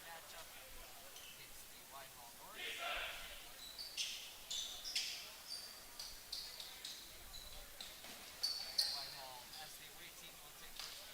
Matchup against the Whitehall North. Whitehall, as the away team, will take first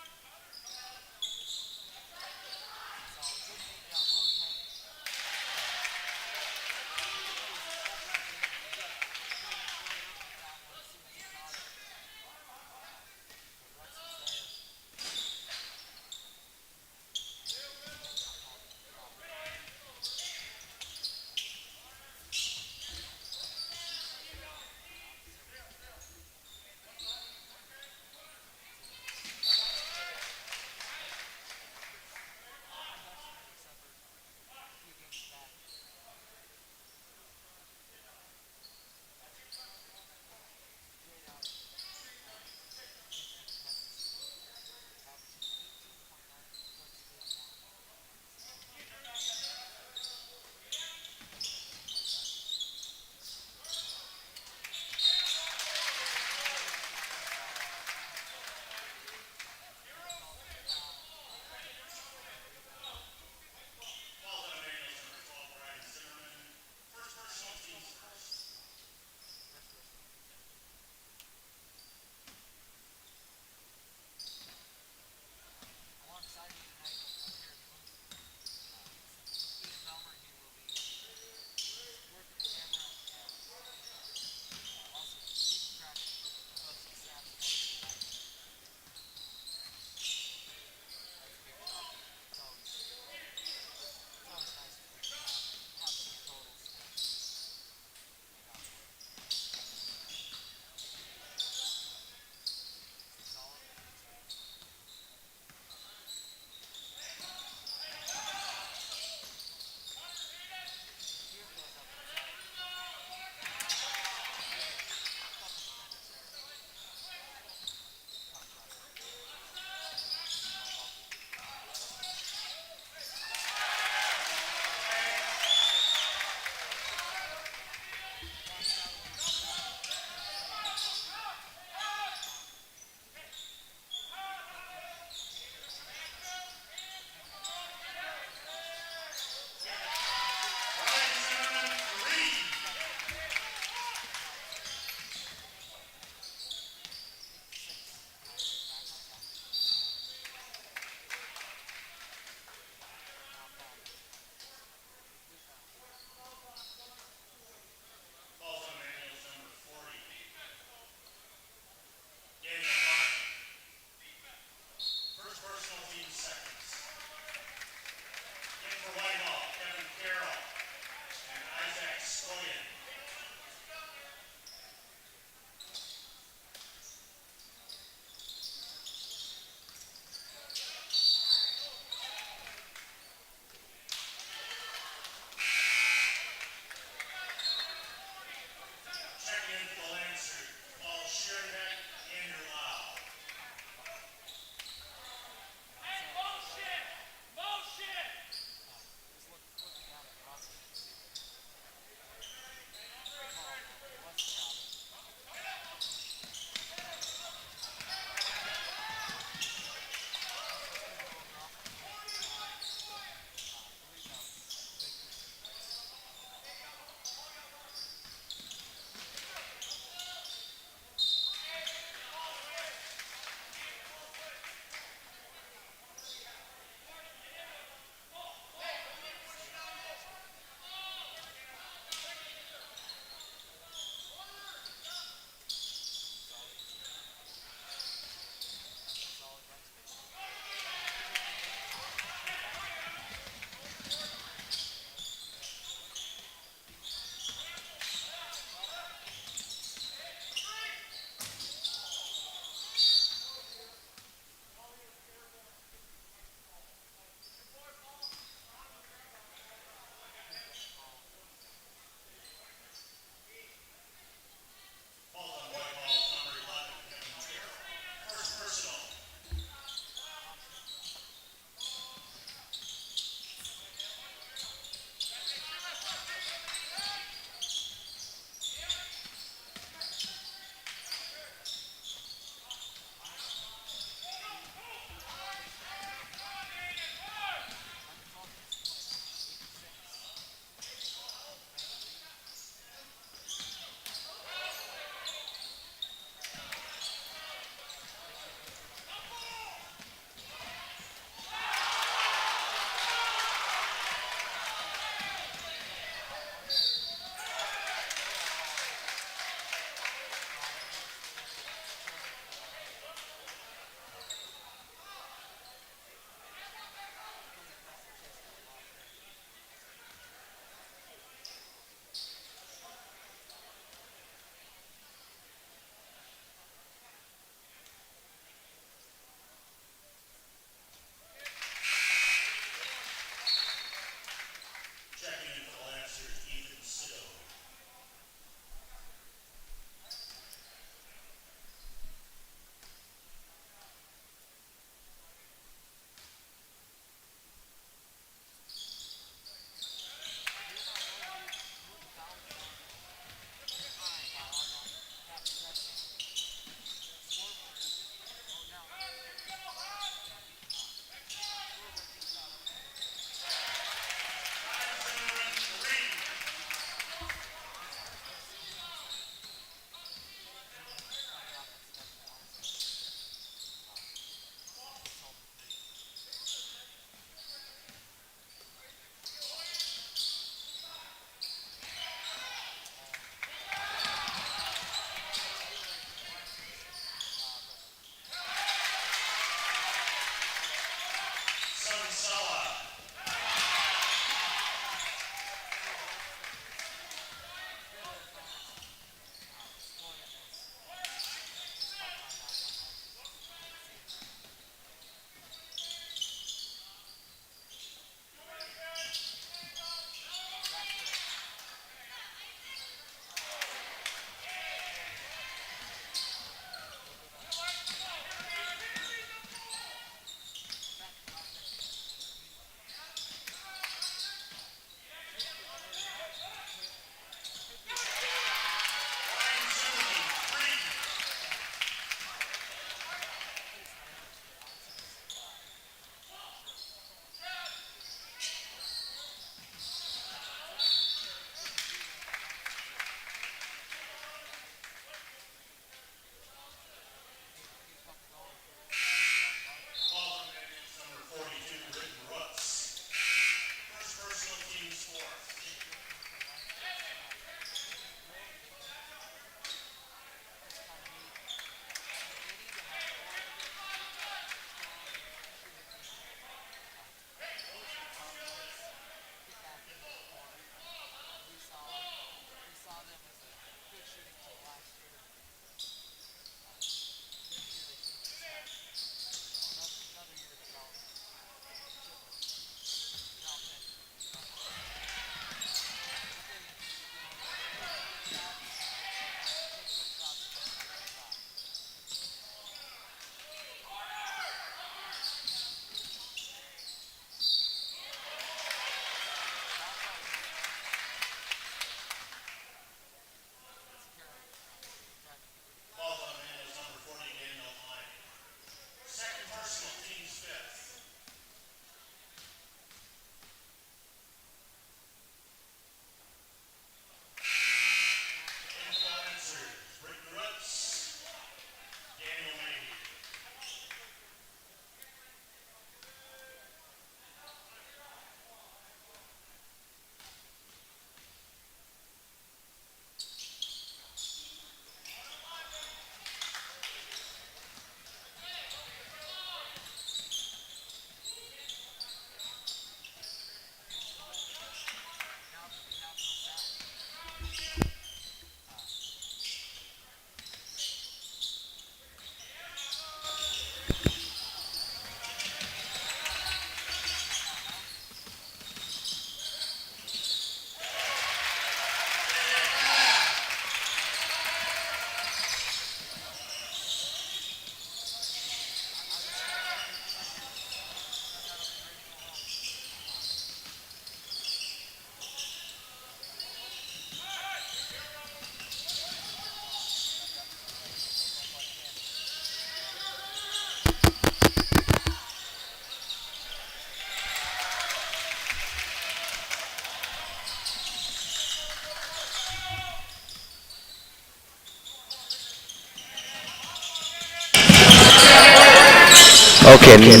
Okay.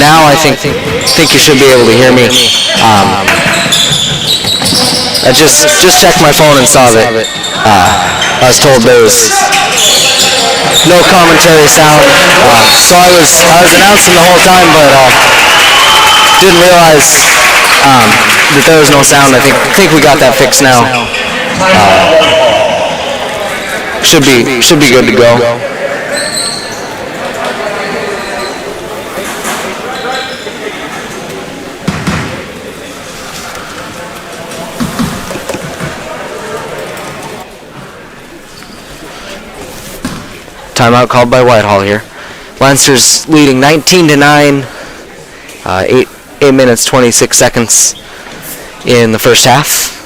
Now I think you should be able to hear me. I just checked my phone and saw that I was told there was no commentary sound. So I was announcing the whole time, but didn't realize that there was no sound. I think we got that fixed now. Should be good to go. Timeout called by Whitehall here. Lancers leading 19-9. 8 minutes 26 seconds in the first half.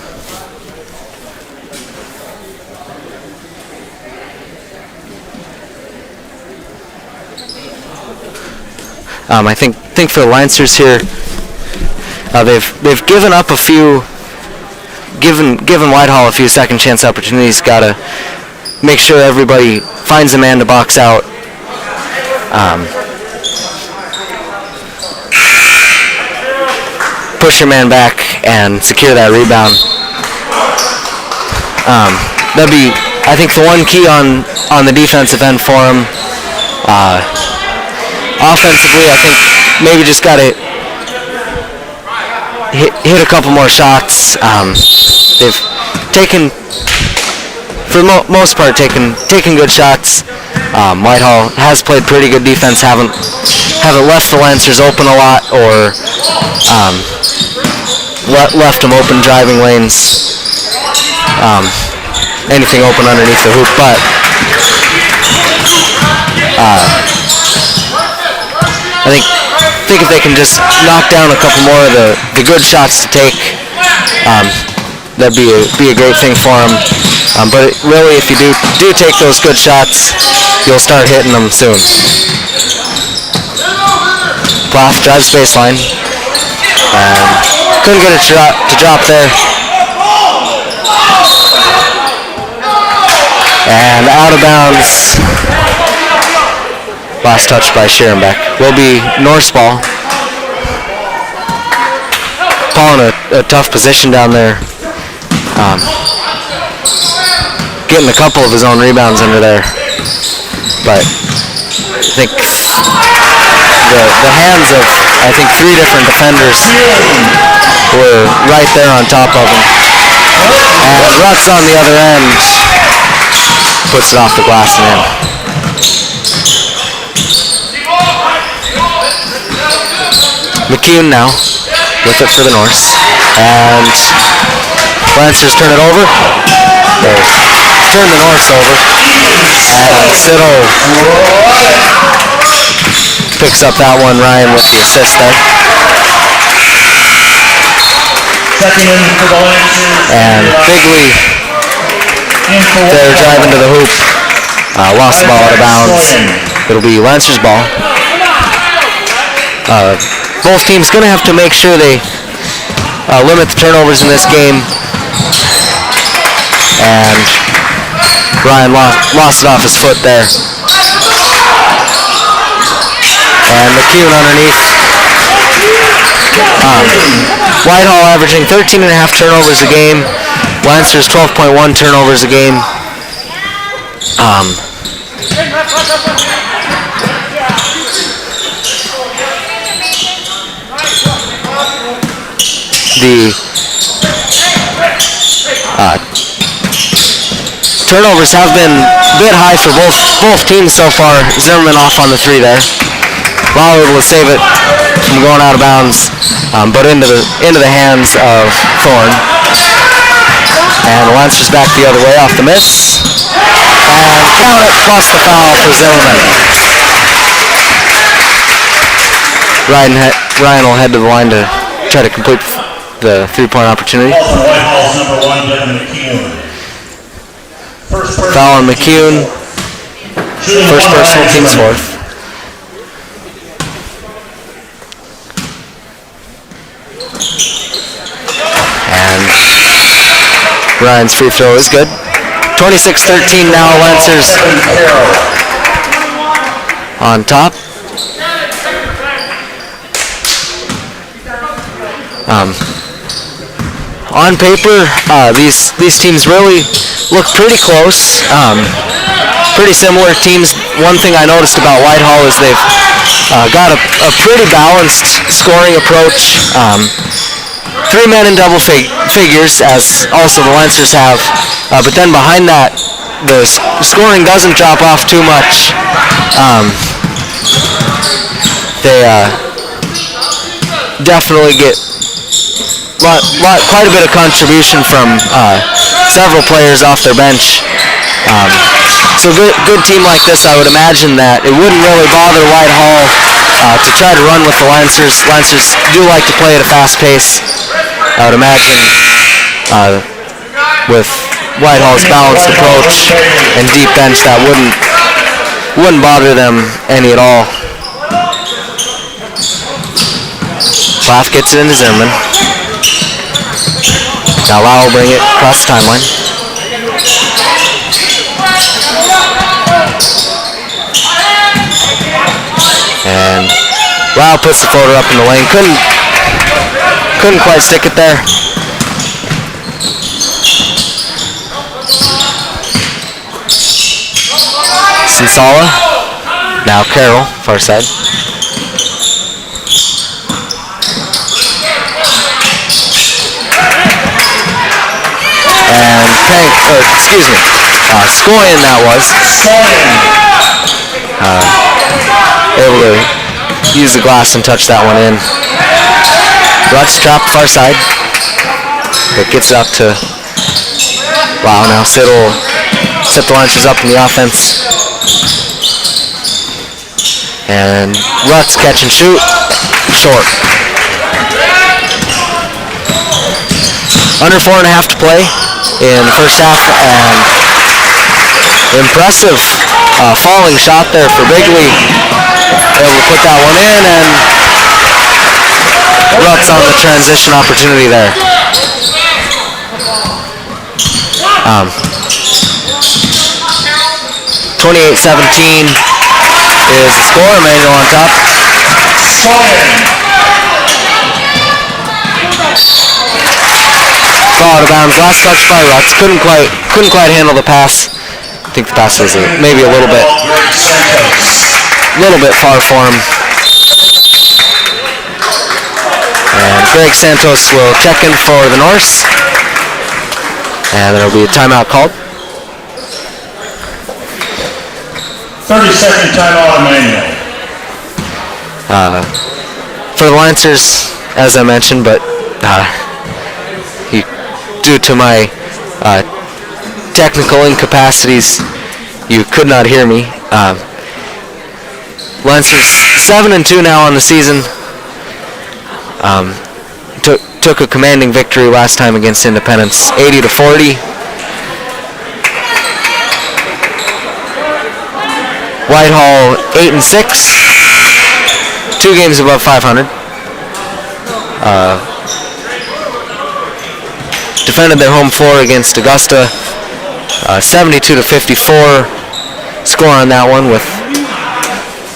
I think for the Lancers here, they've given up a few, given Whitehall a few second chance opportunities. Got to make sure everybody finds a man to box out. Push your man back and secure that rebound. That'd be, I think, the one key on the defensive end for him. Offensively, I think maybe just got to hit a couple more shots. They've taken, for the most part, taken good shots. Whitehall has played pretty good defense. Haven't left the Lancers open a lot, or left them open driving lanes. Anything open underneath the hoop, but I think if they can just knock down a couple more of the good shots to take, that'd be a great thing for them. But really, if you do take those good shots, you'll start hitting them soon. Ploff drives baseline, and couldn't get it to drop there. And out of bounds. Last touch by Scherenbeck. Will be Norse ball. Paul in a tough position down there. Getting a couple of his own rebounds under there. But I think the hands of, three different defenders were right there on top of him. And Russ on the other end puts it off the glass and in. McCune now with it for the Norse, and Lancers turn it over. They turn the Norse over, and Siddle picks up that one. Ryan with the assist there. And Bigley, they're driving to the hoop. Lost the ball out of bounds. It'll be Lancers ball. Both teams going to have to make sure they limit the turnovers in this game. And Ryan lost it off his foot there. And McCune underneath. Whitehall averaging 13.5 turnovers a game. Lancers 12.1 turnovers a game. The turnovers have been a bit high for both teams so far. Zimmerman off on the three there. Lawler able to save it from going out of bounds, but into the hands of Thorne. And the Lancers back the other way off the miss. And count it plus the foul for Zimmerman. Ryan will head to the line to try to complete the three-point opportunity. Foul on McCune. First personal, team's fourth. And Ryan's free throw is good. 26-13 now, Lancers on top. On paper, these teams really look pretty close. Pretty similar teams. One thing I noticed about Whitehall is they've got a pretty balanced scoring approach. Three men in double figures, as also the Lancers have. But then behind that, the scoring doesn't drop off too much. They definitely get quite a bit of contribution from several players off their bench. So good team like this, I would imagine that it wouldn't really bother Whitehall to try to run with the Lancers. Lancers do like to play at a fast pace. I would imagine with Whitehall's balanced approach and deep bench, that wouldn't bother them any at all. Plath gets it into Zimmerman. Now Lau will bring it across the timeline. And Lau puts the floater up in the lane. Couldn't quite stick it there. Sensala. Now Carroll, far side. And Scoyan that was. Able to use the glass and touch that one in. Rutz trapped far side. But gets it up to Wow. Now Sid will set the Lancers up in the offense. And Rutz catch and shoot. Short. Under 4.5 to play in the first half, and impressive falling shot there for Bigley. Able to put that one in, and Rutz on the transition opportunity there. 28-17 is the score. Emmanuel on top. Ball out of bounds. Last touch by Rutz. Couldn't quite handle the pass. I think the pass was maybe a little bit far for him. And Greg Santos will check in for the Norse. And there will be a timeout called. 30-second timeout, Emmanuel. For the Lancers, as I mentioned, but due to my technical incapacities, you could not hear me. Lancers 7-2 now on the season. Took a commanding victory last time against Independence, 80-40. Whitehall 8-6, 2 games above 500. Defended their home floor against Augusta, 72-54. Score on that one with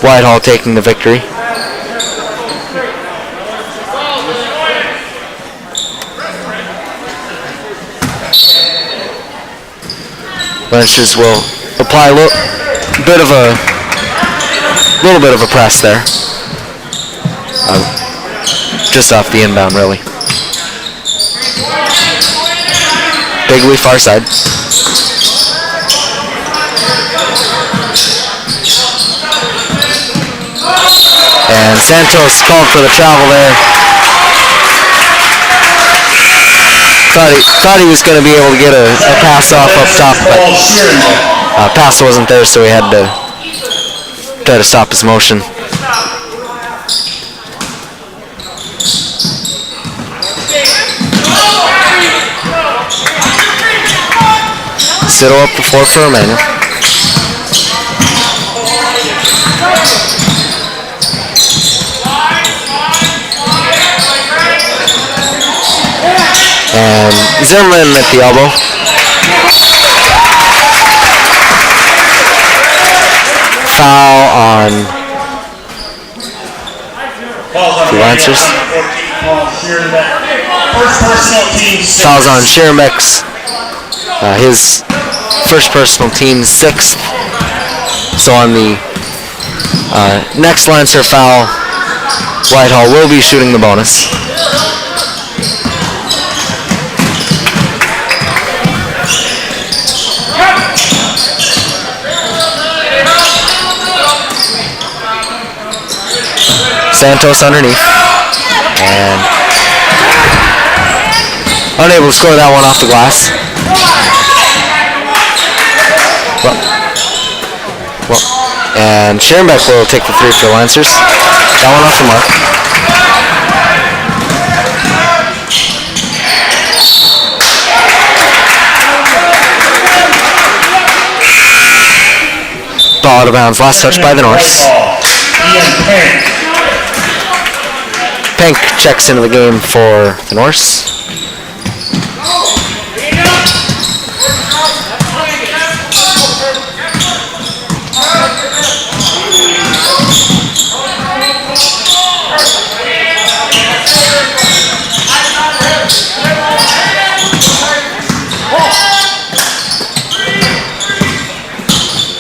Whitehall taking the victory. Lancers will apply a little bit of a press there, just off the inbound, really. Bigley far side. And Santos called for the travel there. Thought he was going to be able to get a pass off up top, but pass wasn't there, so he had to try to stop his motion. Siddle up the floor for Emmanuel. And Zimmerman at the elbow. Foul on the Lancers. First personal team. Fouls on Sheremex. His first personal team, 6th. So on the next Lancer foul, Whitehall will be shooting the bonus. Santos underneath. And unable to score that one off the glass. And Scherenbeck will take the 3 for the Lancers. That one off the mark. Ball out of bounds. Last touch by the Norse. Pink checks into the game for the Norse.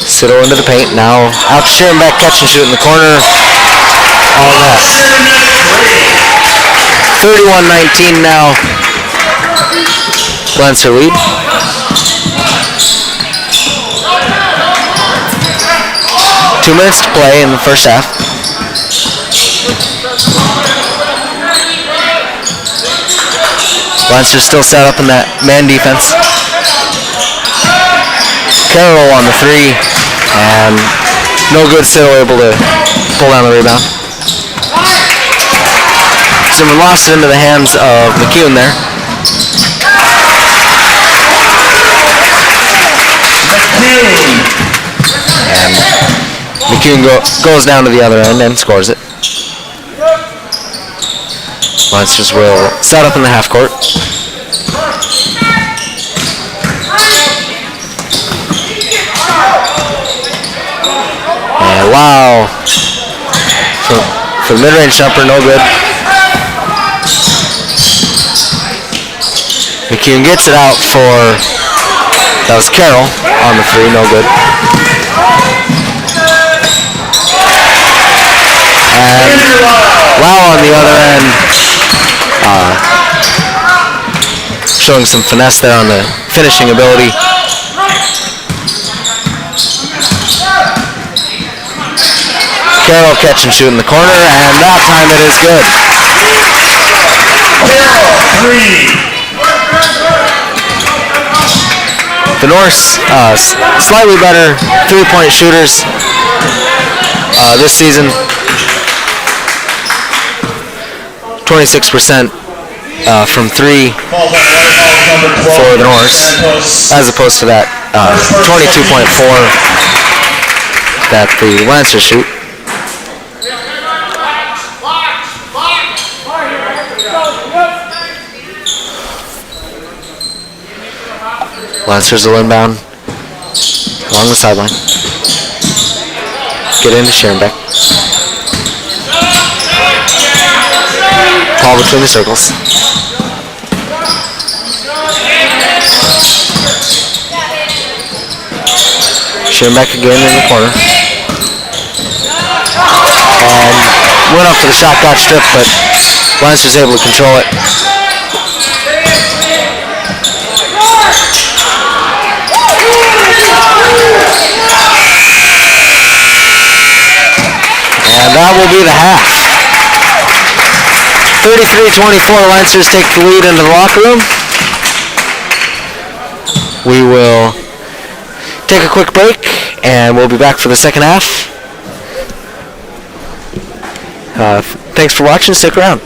Sitto into the paint. Now out to Scherenbeck, catch and shoot in the corner. All net. 31-19 now. Lancer lead. Two minutes to play in the first half. Lancer still set up in that man defense. Carroll on the 3. And no good. Still able to pull down the rebound. Zimmerman lost it into the hands of McCune there. And McCune goes down to the other end and scores it. Lancers will set up in the half court. And wow. For the mid-range jumper, no good. McCune gets it out for, that was Carroll on the 3, no good. And Lau on the other end, showing some finesse there on the finishing ability. Carroll catch and shoot in the corner, and that time it is good. The Norse, slightly better 3-point shooters this season. 26% from 3 for the Norse, as opposed to that 22.4 that the Lancers shoot. Lancers will inbound along the sideline. Get into Scherenbeck. Ball between the circles. Scherenbeck again in the corner. And went up for the shot, got stripped, but Lancers able to control it. And that will be the half. 33-24, Lancers take the lead into the locker room. We will take a quick break, and we'll be back for the second half. Thanks for watching. Stick around.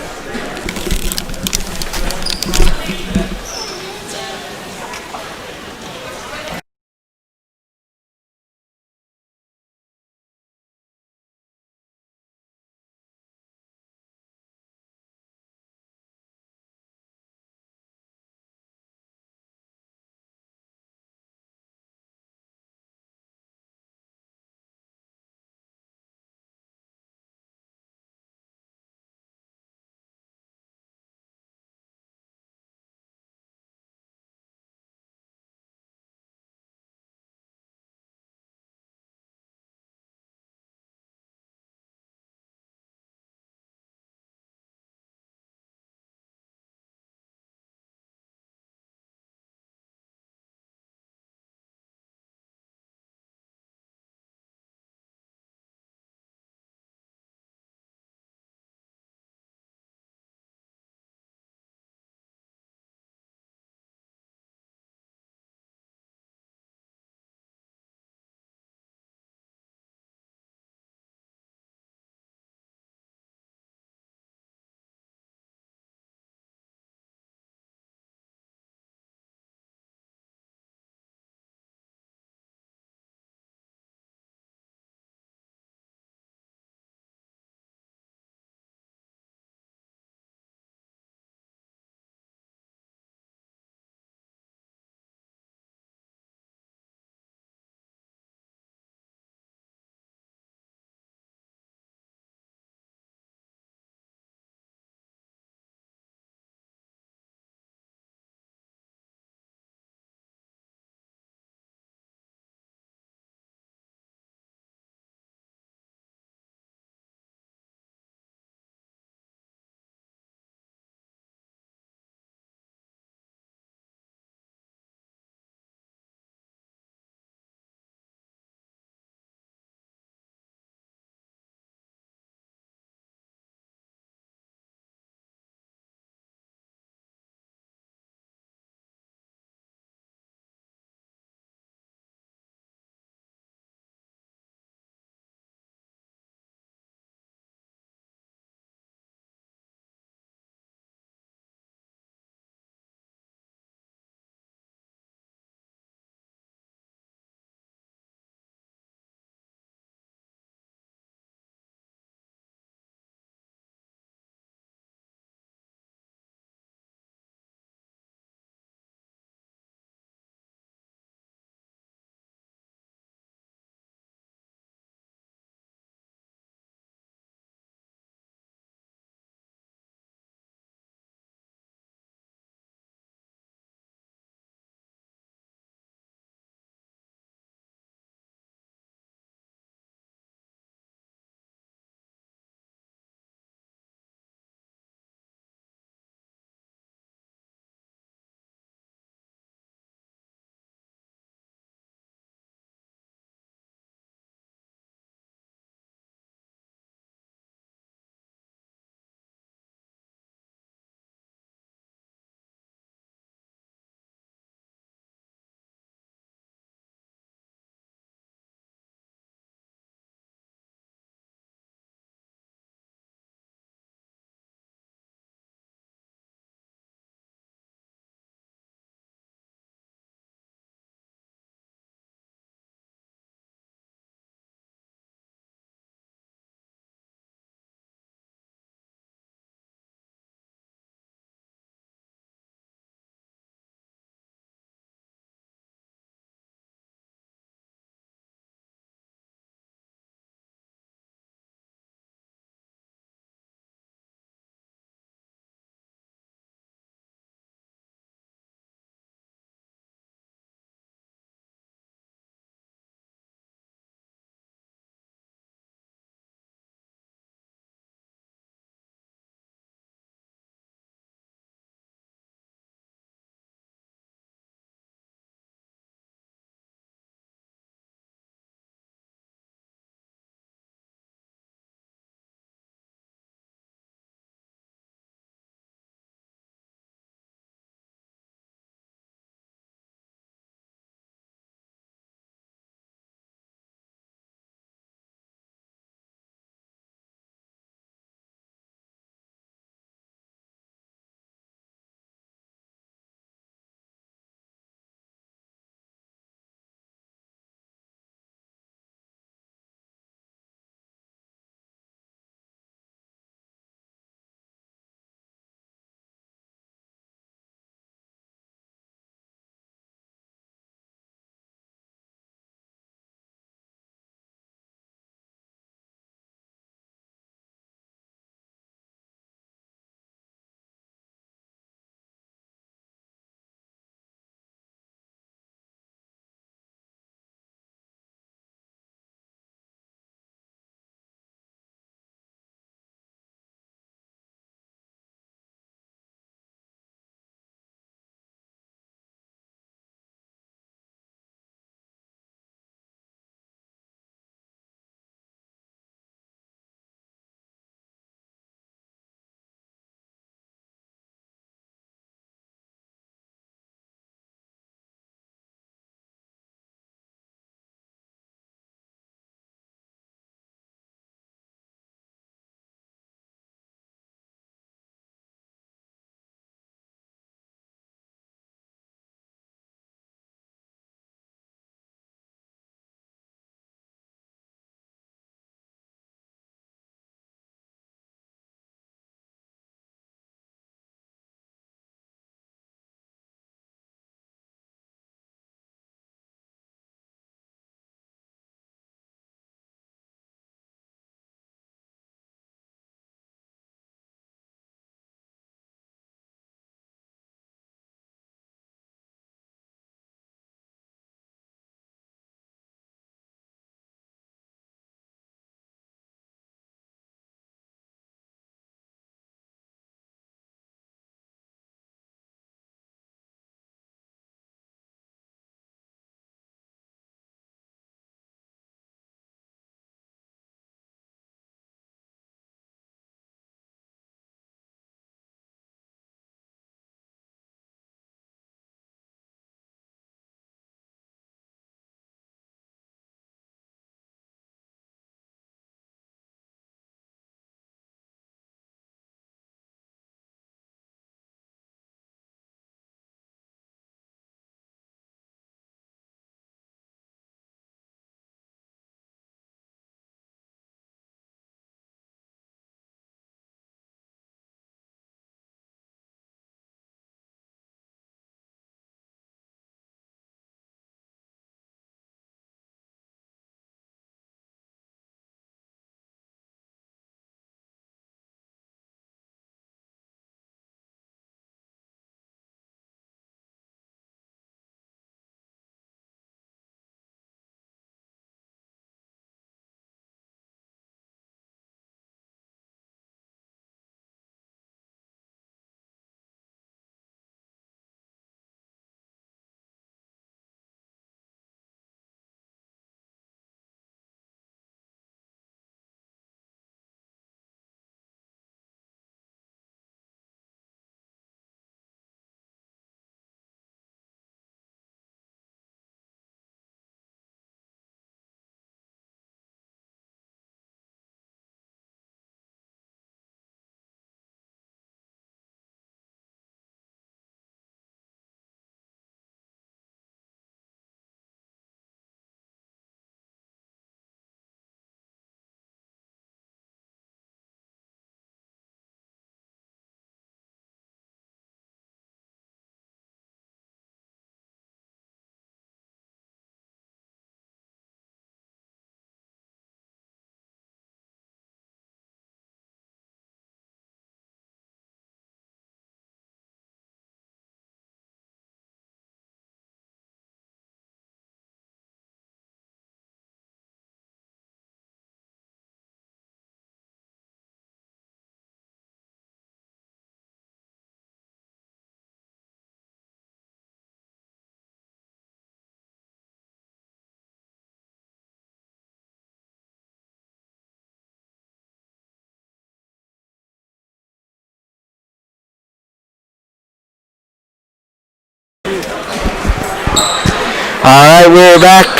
Alright, we're back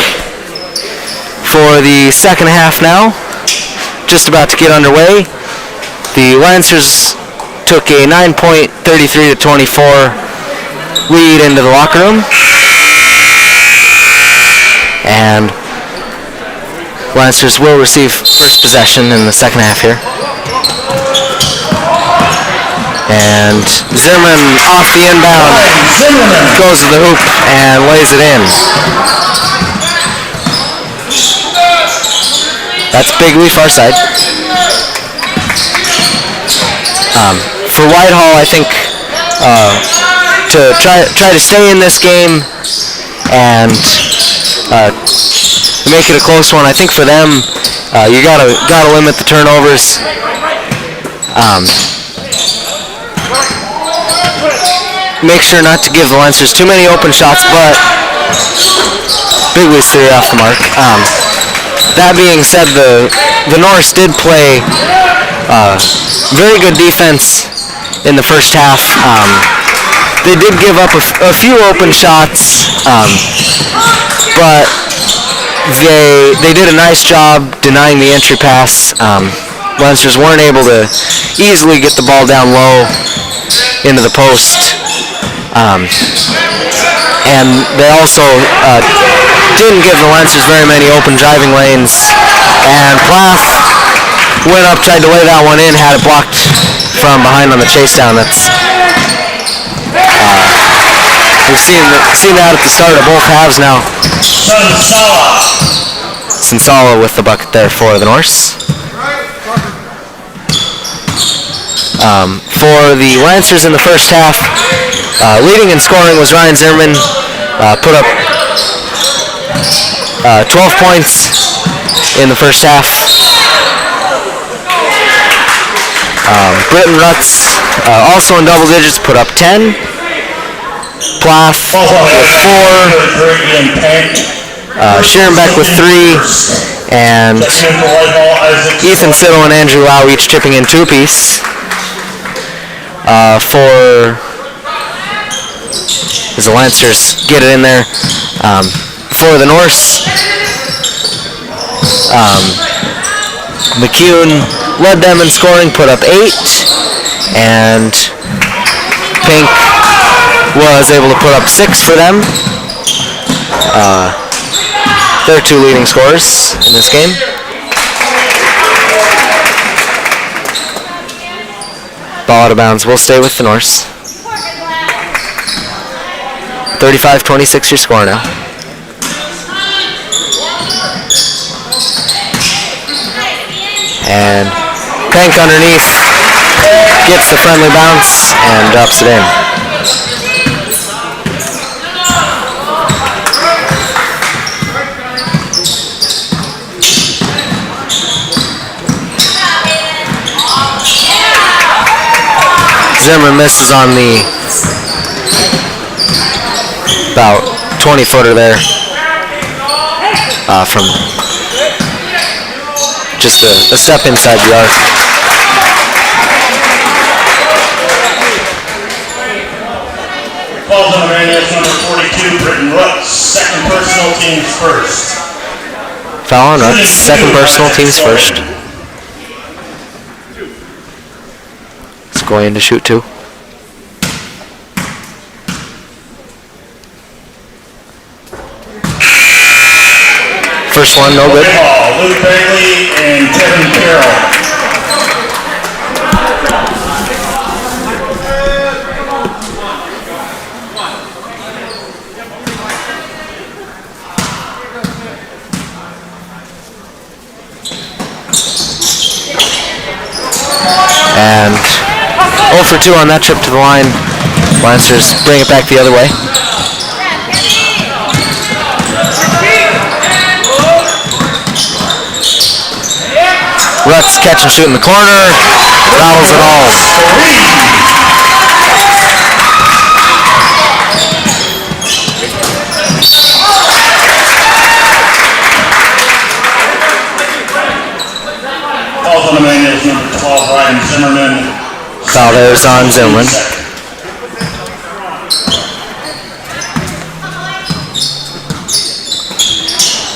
for the second half now. Just about to get underway. The Lancers took a 9-point 33-24 lead into the locker room. And Lancers will receive first possession in the second half here. And Zimmerman off the inbound, goes to the hoop and lays it in. That's big lead far side. For Whitehall, I think to try to stay in this game and make it a close one. I think for them, you gotta limit the turnovers. Make sure not to give the Lancers too many open shots, but big leads 3 off the mark. That being said, the Norse did play very good defense in the first half. They did give up a few open shots, but they did a nice job denying the entry pass. Lancers weren't able to easily get the ball down low into the post. And they also didn't give the Lancers very many open driving lanes. And Plath went up, tried to lay that one in, had it blocked from behind on the chase down. We've seen that at the start of both halves now. Sinsala with the bucket there for the Norse. For the Lancers in the first half, leading in scoring was Ryan Zimmerman, put up 12 points in the first half. Britton Rutz, also in double digits, put up 10. Plath with 4. Scherenbeck with 3. And Ethan Siddle and Andrew Lau each chipping in 2 apiece. As the Lancers get it in there. For the Norse, McCune led them in scoring, put up 8, and Pink was able to put up 6 for them. They're 2 leading scorers in this game. Ball out of bounds will stay with the Norse. 35-26 your score now. And Pink underneath gets the friendly bounce and drops it in. Zimmer misses on the about 20-footer there from just a step inside the arc. Falls on the man, that's number 42, Britton Rutz, second personal, teams first. Foul on Rutz, second personal, teams first. It's going to shoot 2. First one, no good. Whitehall, Luke Bailey and Kevin Carroll. And 0 for 2 on that trip to the line. Lancers bring it back the other way. Rutz catch and shoot in the corner, rattles it all. Falls on the man, is number 12, Ryan Zimmerman. Foul there is on Zimmerman.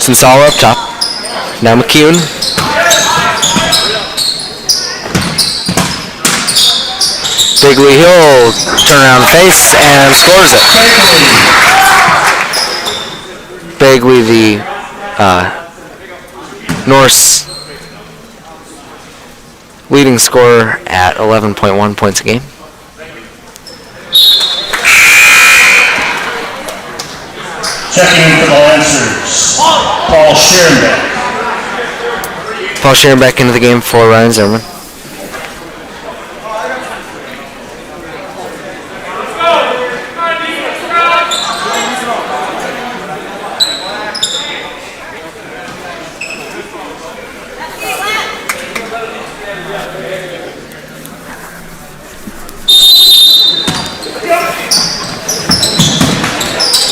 Sensala up top. Now McCune. Bigley Hill turn around face and scores it. Bigley, the Norse leading scorer at 11.1 points a game. Checking in for the Lancers, Paul Scherenbeck. Paul Scherenbeck into the game for Ryan Zimmerman.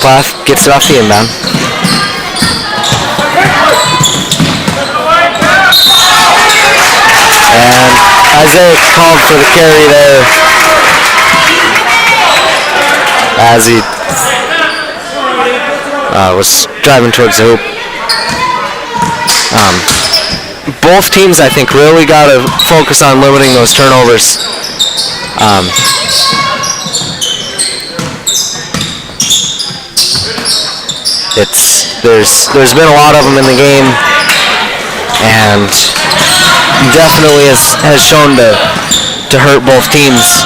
Plath gets it off the inbound. And Isaiah called for the carry there as he was driving towards the hoop. Both teams, I think, really got to focus on limiting those turnovers. There's been a lot of them in the game, and definitely has shown to hurt both teams.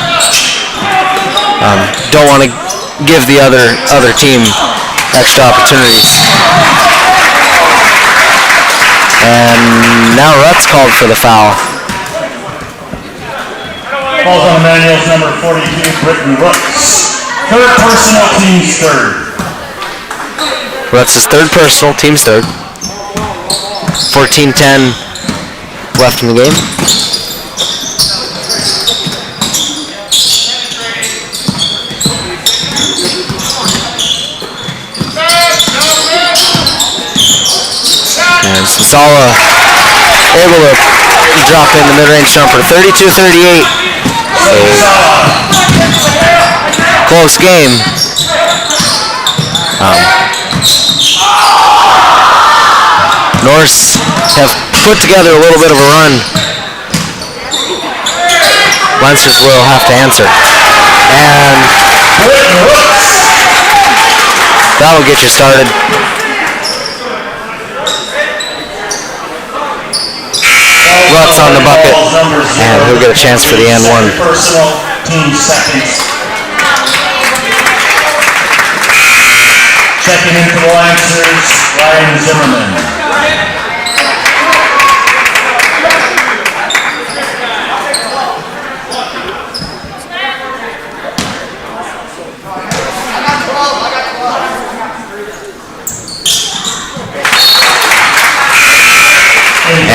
Don't want to give the other team extra opportunities. And now Rutt's called for the foul. Falls on Emmanuel's number 42, Britton Rooks. Third personal, team's third. Rutt's his third personal, team's third. 14-10 left in the game. And Sensala able to drop in the mid-range jumper. 32-38. A close game. Norse have put together a little bit of a run. Lancers will have to answer. And that'll get you started. Rutt's on the bucket, and he'll get a chance for the and one. Personal, team second. Checking in for the Lancers, Ryan Zimmerman.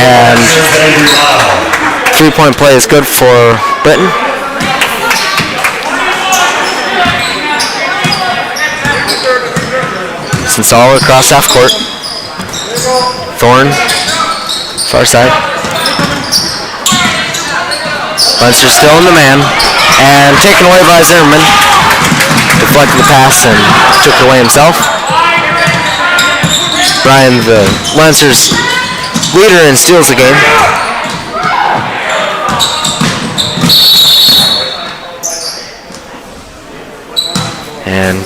And three-point play is good for Britton. Sensala across half court. Thorne, far side. Lancers still in the man, and taken away by Zimmerman. Deflected the pass and took it away himself. Ryan, the Lancers leader, and steals the game. And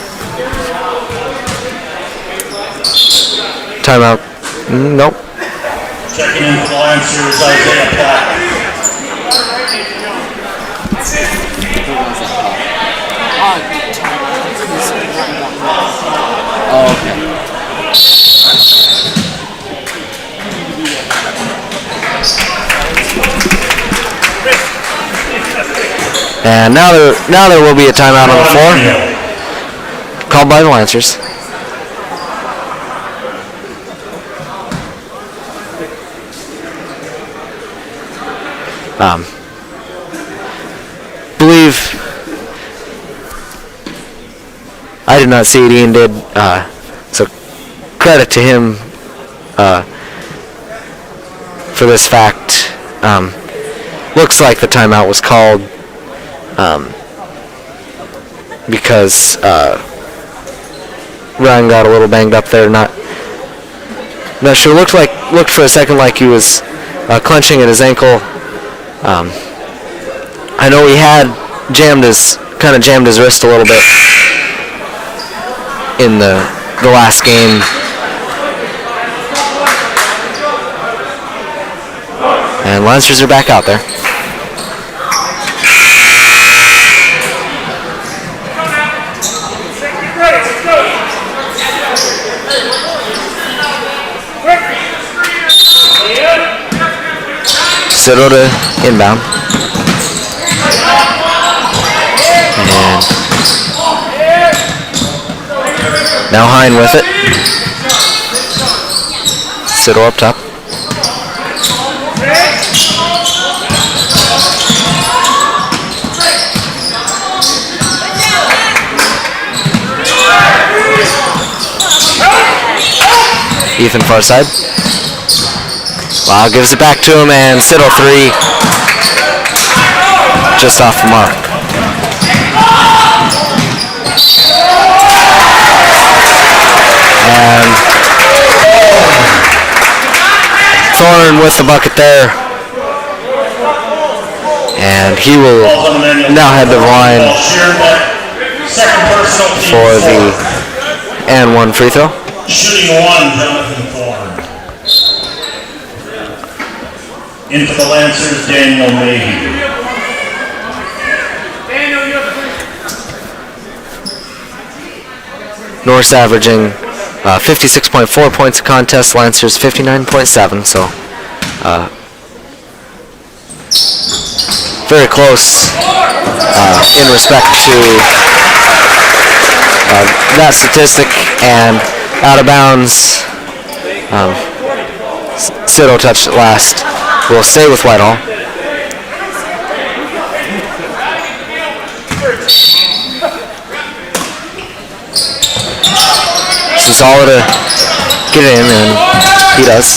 timeout. Nope. Checking in for the Lancers, Isaiah Platt. Oh, okay. And now there will be a timeout on the floor, called by the Lancers. Believe I did not see it. Ian did, so credit to him for this fact. Looks like the timeout was called because Ryan got a little banged up there, not not sure. Looked for a second like he was clenching at his ankle. I know he had kind of jammed his wrist a little bit in the last game. And Lancers are back out there. Citto to inbound. And now Hine with it. Citto up top. Ethan far side. Wow, gives it back to him, and Citto 3. Just off the mark. And Thorne with the bucket there. And he will now head to the line for the and one free throw. Shooting one, Jonathan Thorne. In for the Lancers, Daniel Mayhew. Norris averaging 56.4 points a contest, Lancers 59.7, so very close in respect to that statistic. And out of bounds, Citto touched it last. Will stay with Whitehall. Sensala to get in, and he does.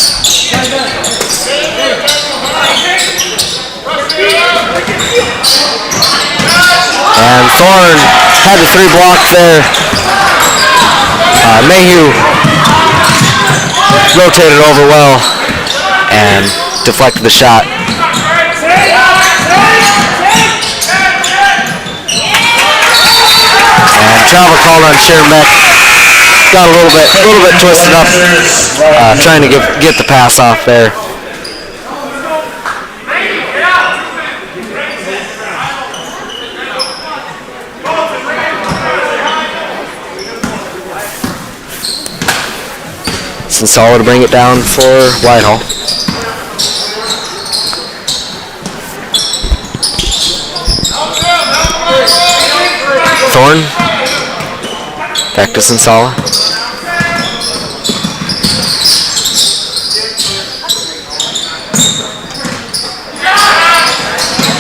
And Thorne had the 3 blocked there. Mayhew rotated over well and deflected the shot. And travel called on Scherenbeck. Got a little bit twisted up, trying to get the pass off there. Sensala to bring it down for Whitehall. Thorne. Back to Sensala.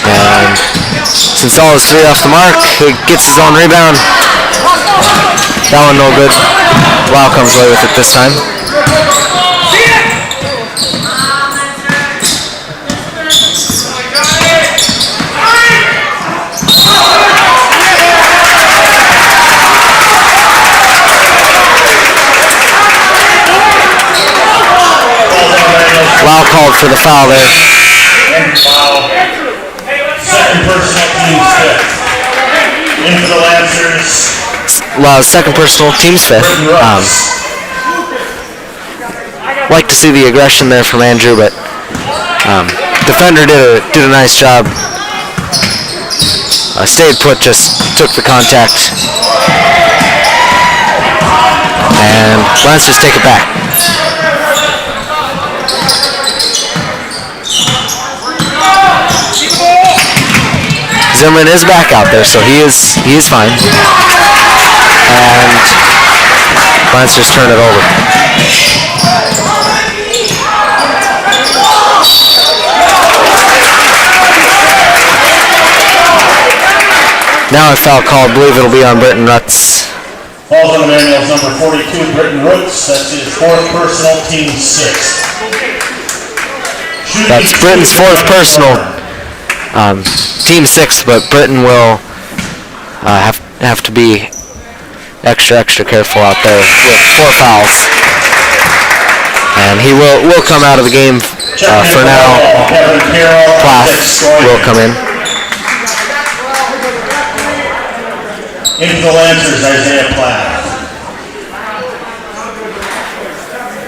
And Sensala's 3 off the mark. He gets his own rebound. That one no good. Wow comes away with it this time. Wow called for the foul there. Second personal, team's 5th. In for the Lancers. Low's second personal, team's 5th. Like to see the aggression there from Andrew, but defender did a nice job. Stayed put, just took the contact. And Lancers take it back. Zimmerman is back out there, so he is fine. And Lancers turn it over. Now a foul call, I believe it'll be on Britton Rutz. Falls on the manuals, number 42, Britton Rutz. That's his 4th personal, team 6th. That's Britton's 4th personal. Team 6th, but Britton will have to be extra careful out there with 4 fouls. And he will come out of the game for now. Plath will come in. Into the Lancers, Isaiah Plath.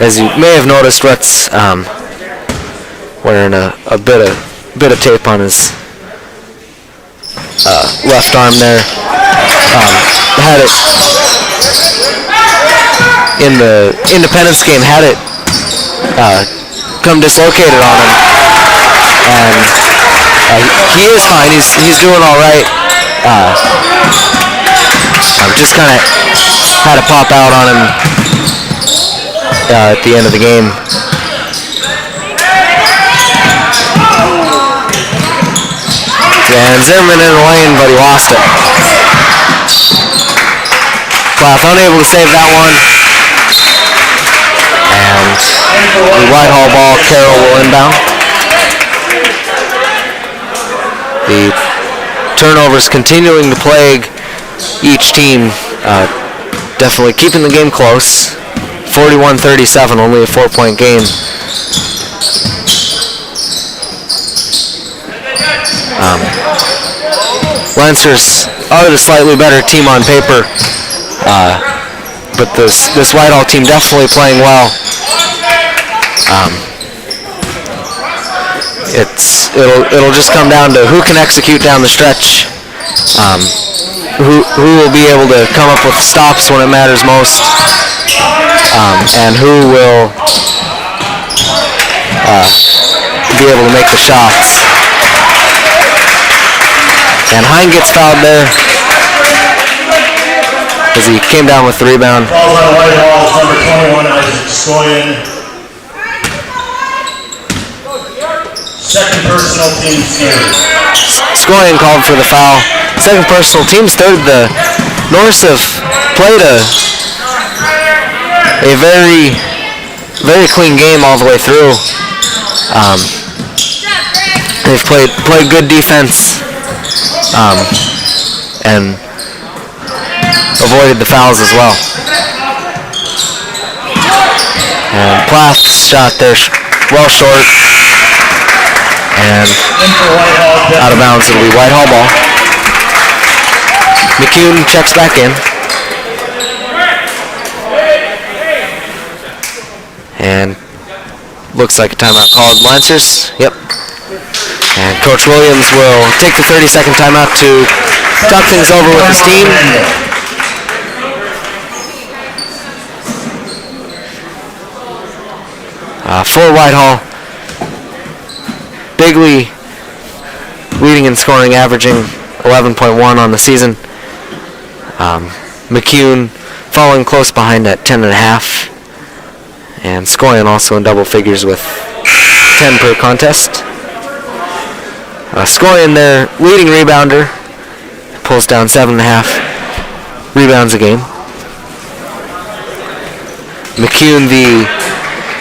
As you may have noticed, Rhett's wearing a bit of tape on his left arm there. Had it in the Independence game. Had it come dislocated on him, and he is fine. He's doing all right. Just kind of had it pop out on him at the end of the game. And Zimmerman in the lane, but he lost it. Plath unable to save that one. And the Whitehall ball, Carroll will inbound. The turnovers continuing to plague each team, definitely keeping the game close. 41-37, only a 4-point game. Lancers are the slightly better team on paper, but this Whitehall team definitely playing well. It'll just come down to who can execute down the stretch, who will be able to come up with stops when it matters most, and who will be able to make the shots. And Hine gets fouled there as he came down with the rebound. Falls on Whitehall, number 21, Isaac Skoyen. Second personal, team's third. Skoyen called for the foul. Second personal, team's third. The Norse have played a very, very clean game all the way through. They've played good defense. And avoided the fouls as well. And Plath's shot there well short. And out of bounds, it'll be Whitehall ball. McCune checks back in. And looks like a timeout called. Lancers, yep. And Coach Williams will take the 30-second timeout to talk things over with his team. For Whitehall, Bigley leading in scoring, averaging 11.1 on the season. McCune following close behind at 10.5. And Skoyen also in double figures with 10 per contest. Skoyen, their leading rebounder, pulls down 7.5 rebounds a game. McCune, the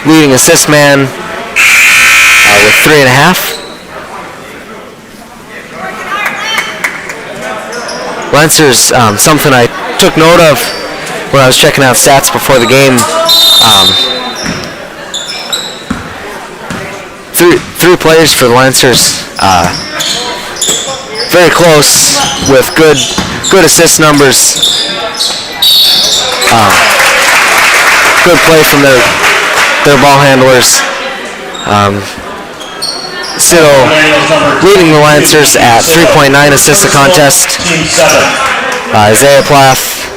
leading assist man, with 3.5. Lancers, something I took note of when I was checking out stats before the game. Three players for the Lancers, very close with good assist numbers. Good play from their ball handlers. Siddle leading the Lancers at 3.9 assists a contest. Isaiah Plath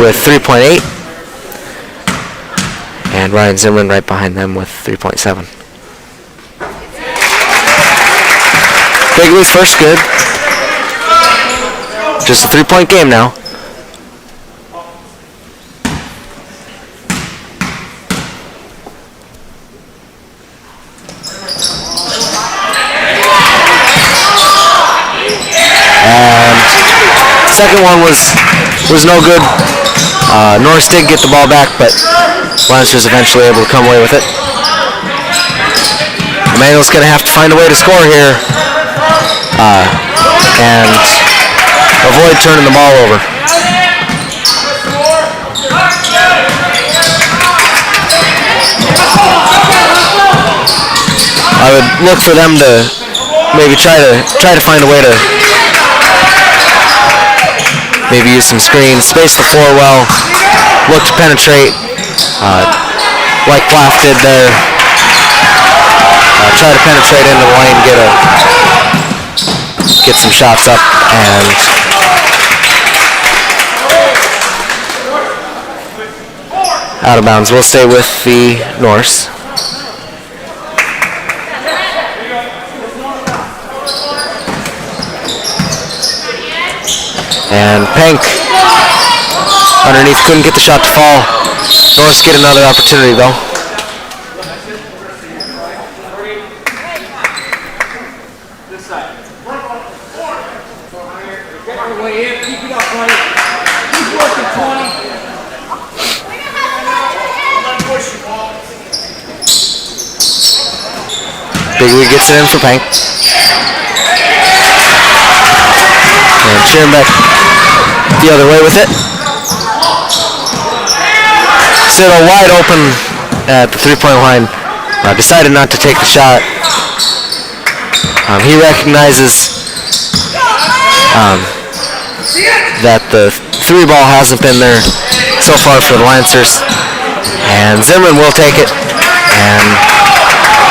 with 3.8. And Ryan Zimmerman right behind them with 3.7. Bigley's first good. Just a 3-point game now. And second one was no good. Norris did get the ball back, but Lancers eventually able to come away with it. Emmanuel's going to have to find a way to score here. And avoid turning the ball over. I would look for them to maybe try to find a way to maybe use some screens, space the floor well, look to penetrate, like Plath did there. Try to penetrate into the lane, get some shots up, and out of bounds. We'll stay with the Norse. And Pank underneath, couldn't get the shot to fall. Norse get another opportunity though. Bigley gets it in for Pank. And Schoenbeck the other way with it. Siddle wide open at the three-point line. Decided not to take the shot. He recognizes that the three ball hasn't been there so far for the Lancers. And Zimmerman will take it and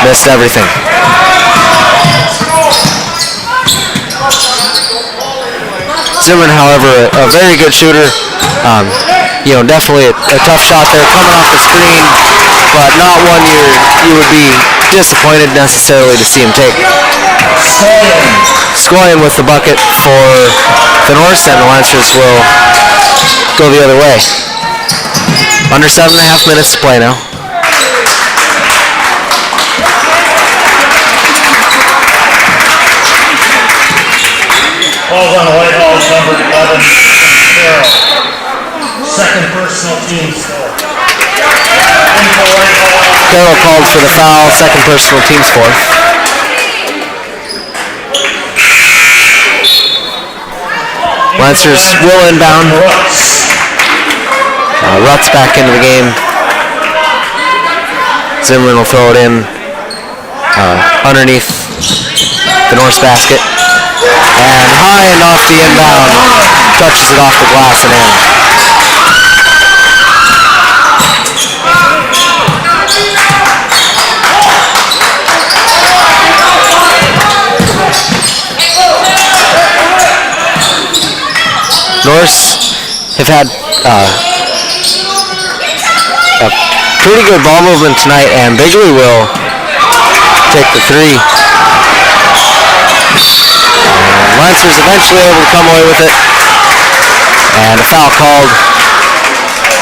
missed everything. Zimmerman, however, a very good shooter. Definitely a tough shot there coming off the screen, but not one you would be disappointed necessarily to see him take. Scoring with the bucket for the Norse, and the Lancers will go the other way. Under 7.5 minutes to play now. Falls on Whitehall's number 11, Carroll. Second personal team score. Carroll called for the foul, second personal team score. Lancers will inbound. Rutt's back into the game. Zimmerman will throw it in underneath the Norse basket. And high and off the inbound. Touches it off the glass and in. Norse have had a pretty good ball movement tonight, and Bigley will take the three. And Lancers eventually able to come away with it. And a foul called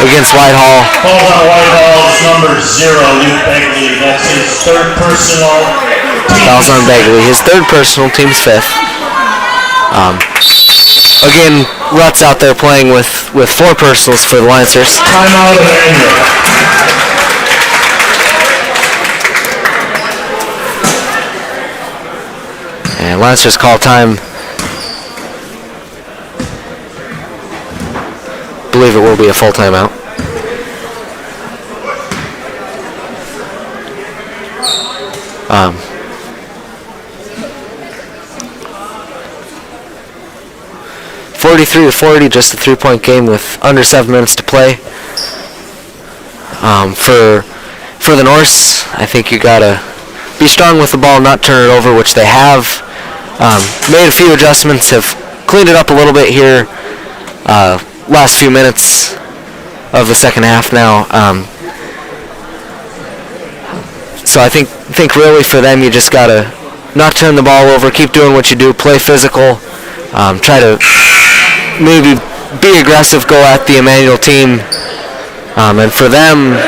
against Whitehall. Called on Whitehall's number 0, Luke Begley. That's his third personal. Fouls on Begley, his third personal, team's fifth. Again, Rutt's out there playing with 4 personals for the Lancers. Timeout of anger. And Lancers call time. Believe it will be a full timeout. Um, 43-40, just a 3-point game with under 7 minutes to play. For the Norse, I think you gotta be strong with the ball, not turn it over, which they have. Made a few adjustments, have cleaned it up a little bit here. Last few minutes of the second half now. So I think really for them, you just gotta not turn the ball over, keep doing what you do, play physical, try to maybe be aggressive, go at the Emmanuel team. And for them,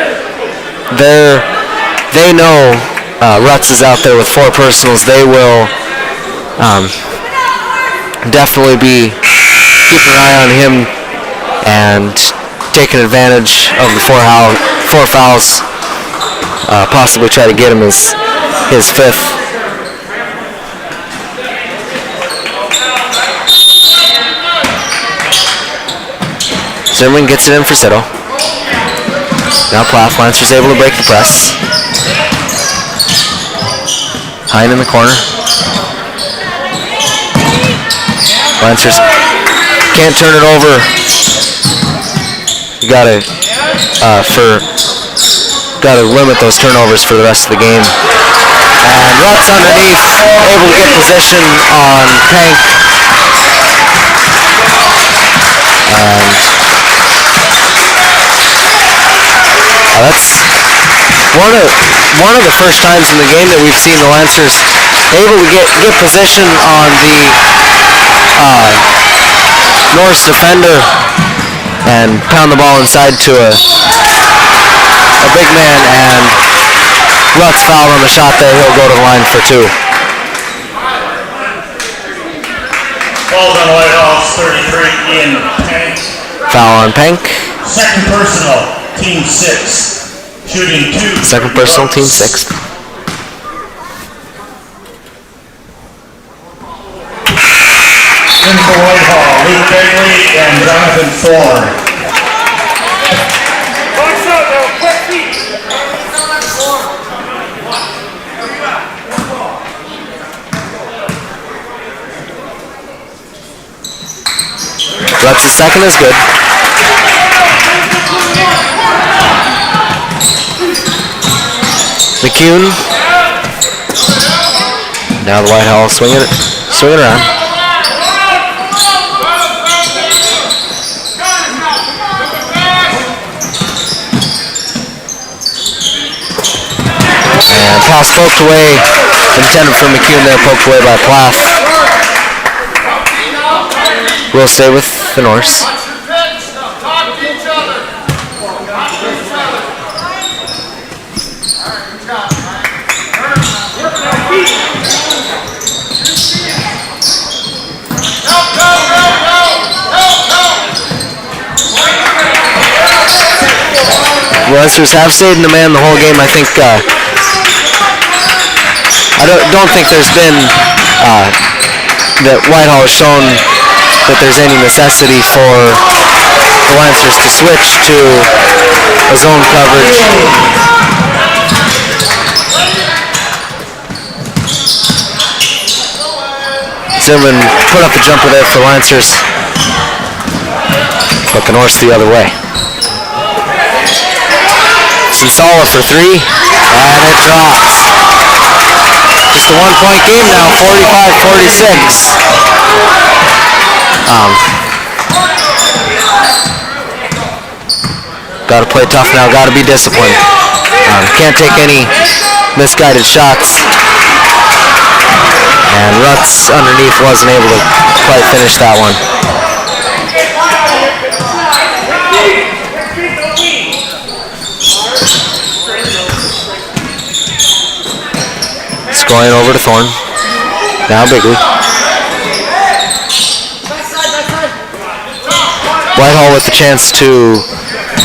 they know Rutz is out there with 4 personals. They will definitely be keeping an eye on him and taking advantage of the 4 fouls. Possibly try to get him his 5th. Zimmerman gets it in for Siddle. Now Plath, Lancers able to break the press. Hine in the corner. Lancers can't turn it over. You gotta limit those turnovers for the rest of the game. And Rutz underneath, able to get position on Pank. That's one of the first times in the game that we've seen the Lancers able to get position on the Norse defender and pound the ball inside to a big man, and Rutz fouled on the shot there. He'll go to the line for 2. Falls on Whitehall's 33 in Pank. Foul on Pank. Second personal, team 6. Shooting 2. Second personal, team 6. In for Whitehall, Luke Begley and Jonathan Thorne. Rutz's second is good. McCune. Now the Whitehall swinging around. And pass poked away. Intended for McCune there, poked away by Plath. We'll stay with the Norse. Lancers have stayed in the man the whole game. I think I don't think there's been that Whitehall has shown that there's any necessity for the Lancers to switch to a zone coverage. Zimmerman put up the jumper there for Lancers, but the Norse the other way. Sensala for 3, and it drops. Just a 1-point game now, 45-46. Got to play tough now, got to be disciplined. Can't take any misguided shots. And Rutz underneath wasn't able to quite finish that one. Going over to Thorne. Now Bigley. Whitehall with the chance to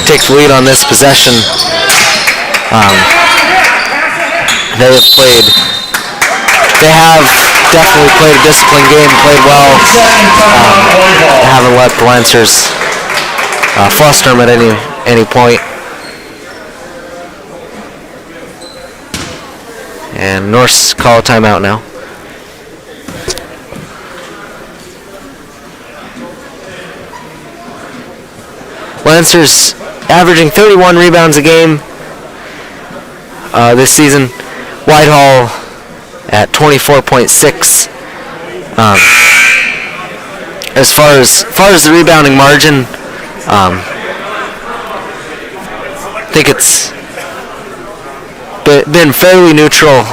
take the lead on this possession. They have definitely played a disciplined game, played well. Haven't let the Lancers fluster them at any point. And Norse call a timeout now. Lancers averaging 31 rebounds a game this season. Whitehall at 24.6. As far as the rebounding margin, I think it's been fairly neutral.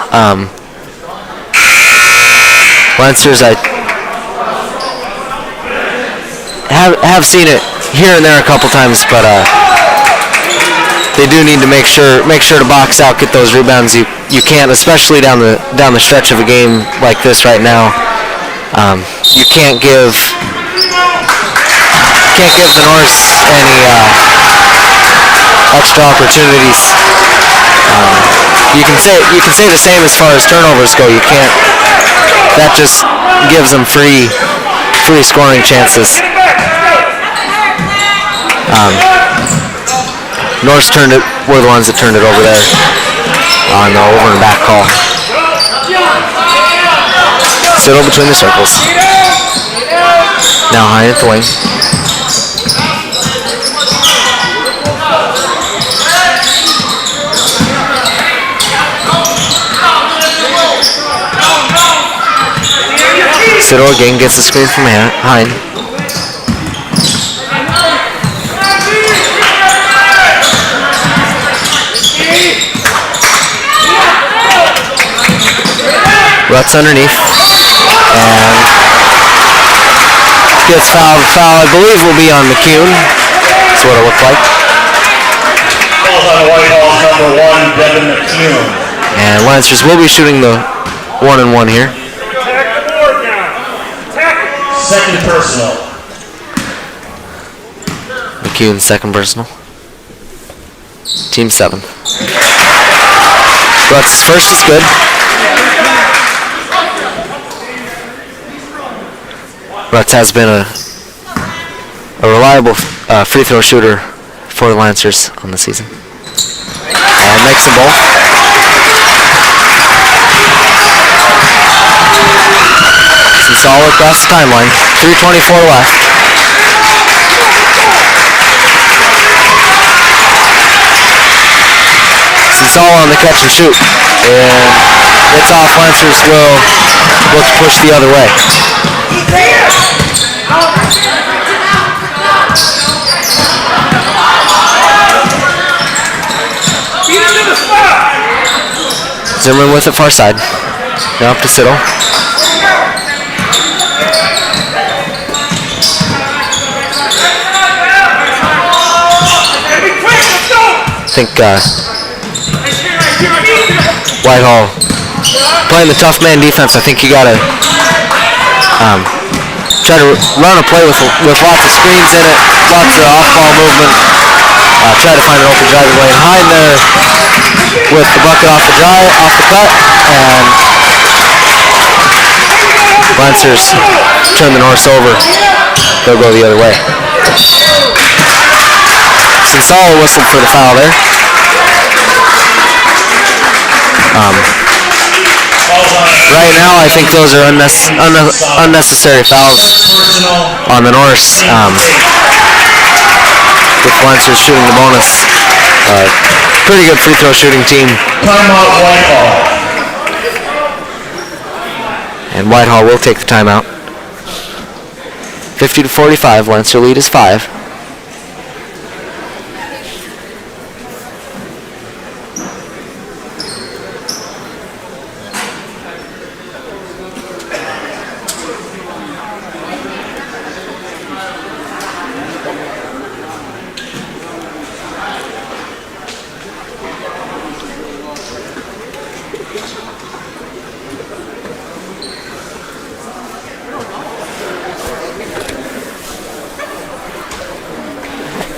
Lancers, I have seen it here and there a couple times, but they do need to make sure to box out, get those rebounds you can, especially down the stretch of a game like this right now. You can't give the Norse any extra opportunities. You can say the same as far as turnovers go. You can't. That just gives them free scoring chances. Norse were the ones that turned it over there on the over and back call. Siddle between the circles. Now high at the wing. Siddle again gets the screen from Hine. Ruts underneath. And gets fouled. Foul, I believe, will be on McCune. That's what it looked like. Calls on Whitehall's number 1, Devin McCune. And Lancers will be shooting the 1-and-1 here. Second personal. McCune, second personal. Team 7. Ruts' first is good. Ruts has been a reliable free throw shooter for the Lancers on the season. And makes them both. Solid across the timeline. 3:24 left. Sensala on the catch and shoot. And it's off. Lancers will look to push the other way. Zimmerman with it far side. Now up to Siddle. I think Whitehall playing the tough man defense. I think you gotta try to run a play with lots of screens in it, lots of off-ball movement. Try to find an open driving lane. Hine there with the bucket off the cut, and Lancers turn the Norse over. They'll go the other way. Sensala whistled for the foul there. Right now, I think those are unnecessary fouls on the Norse. With Lancers shooting the bonus. Pretty good free throw shooting team. Timeout Whitehall. And Whitehall will take the timeout. 50-45. Lancer lead is 5.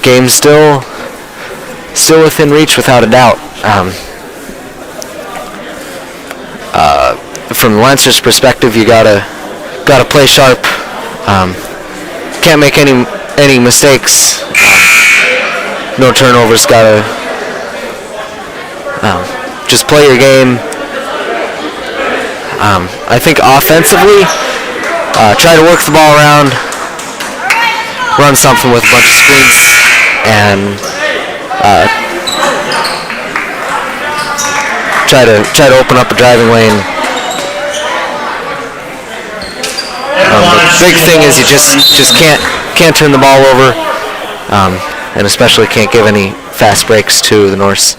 Game still within reach, without a doubt. From the Lancers' perspective, you gotta play sharp. Can't make any mistakes. No turnovers. Gotta just play your game. I think offensively, try to work the ball around, run something with a bunch of screens, and try to open up a driving lane. The big thing is you just can't turn the ball over, and especially can't give any fast breaks to the Norse.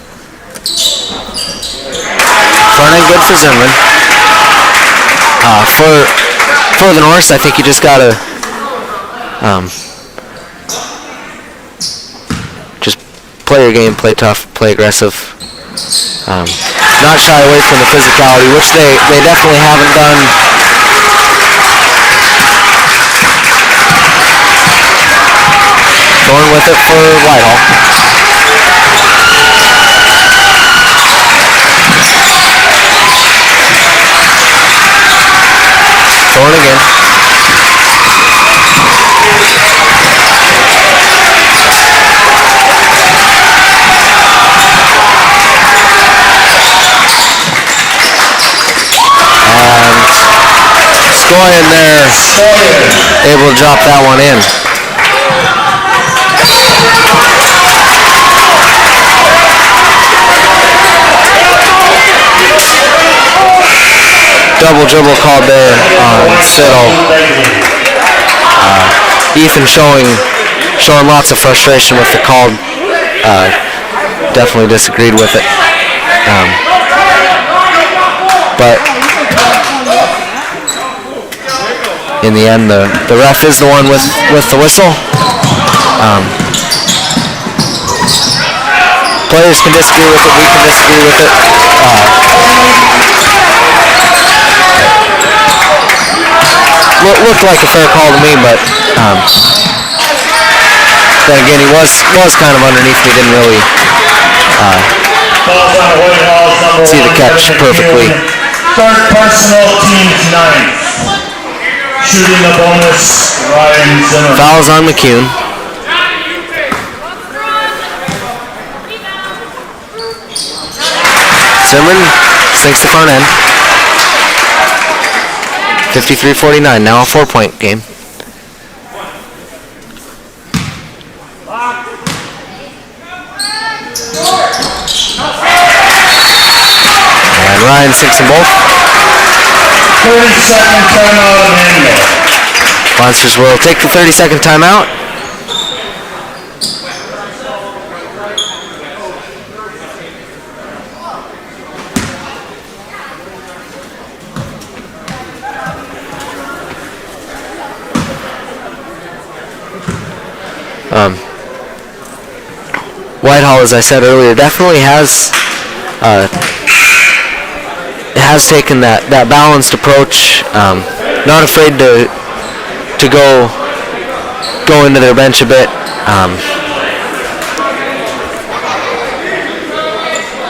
Front end good for Zimmerman. For the Norse, I think you just gotta just play your game, play tough, play aggressive. Not shy away from the physicality, which they definitely haven't done. Going with it for Whitehall. Thorne again. Goyen there, able to drop that one in. Double dribble called there on Siddle. Ethan showing lots of frustration with the call. Definitely disagreed with it. But in the end, the ref is the one with the whistle. Players can disagree with it. We can disagree with it. Looked like a fair call to me, but then again, he was kind of underneath. He didn't really see the catch perfectly. Third personal, team's ninth. Shooting the bonus, Ryan Zimmerman. Fouls on McCune. Zimmerman sinks the front end. 53-49, now a 4-point game. And Ryan sinks them both. 30-second timeout on Manuel. Monsters will take the 30-second timeout. Whitehall, as I said earlier, definitely has taken that balanced approach. Not afraid to go into their bench a bit.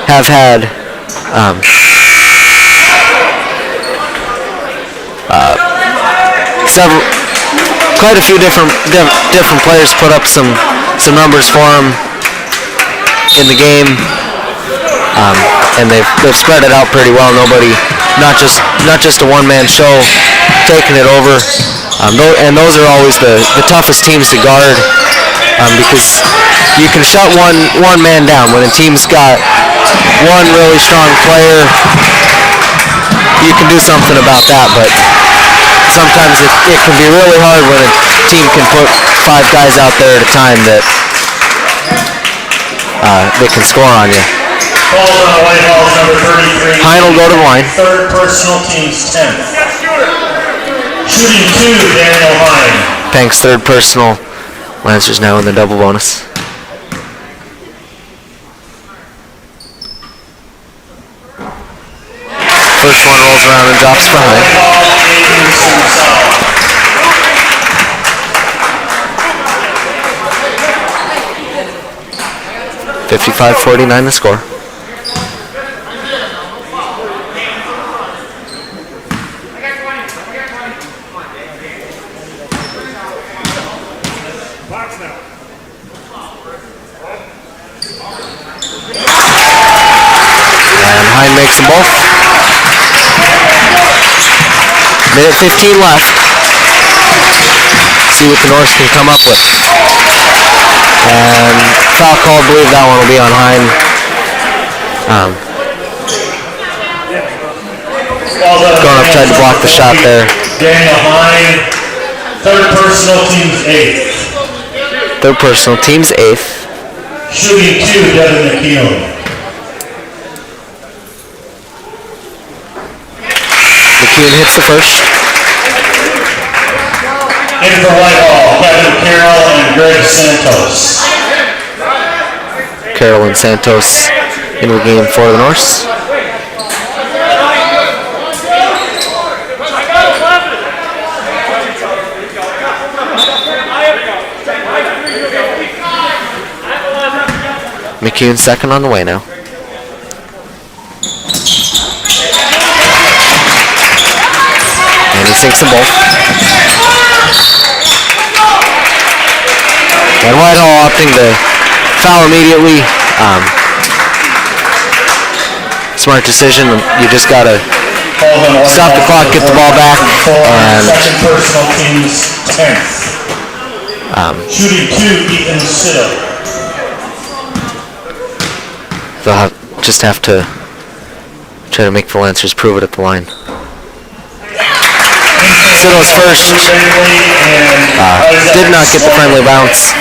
Have had quite a few different players put up some numbers for them in the game, and they've spread it out pretty well. Nobody, not just a one-man show, taking it over. And those are always the toughest teams to guard, because you can shut one man down. When a team's got one really strong player, you can do something about that. But sometimes it can be really hard when a team can put 5 guys out there at a time that they can score on you. Hine will go to the line. Third personal, team's 10th. Shooting 2, Daniel Hine. Pank's third personal. Lancers now in the double bonus. First one rolls around and drops behind. 55-49 the score. And Hine makes them both. Minute 15 left. See what the Norse can come up with. And foul call, I believe that one will be on Hine. Going up, tried to block the shot there. Daniel Hine, third personal, team's 8th. Third personal, team's 8th. Shooting 2, Devin McKeown. McKeown hits the first. In for Whitehall, Kevin Carroll and Greg Santos. Carroll and Santos in the game for the Norse. McKeown second on the way now. And he sinks them both. And Whitehall opting to foul immediately. Smart decision. You just gotta stop the clock, get the ball back, and second personal team's 10th. Shooting 2, Ethan Sitto. they'll just have to try to make the Lancers prove it at the line. Sitto's first. Did not get the friendly bounce.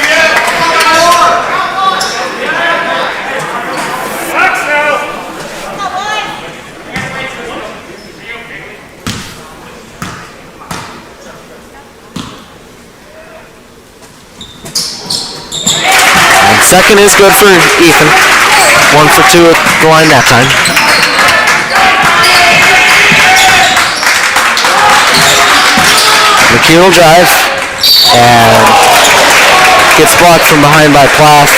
And second is good for Ethan. 1 for 2 at the line that time. McKee will drive and gets blocked from behind by Plath,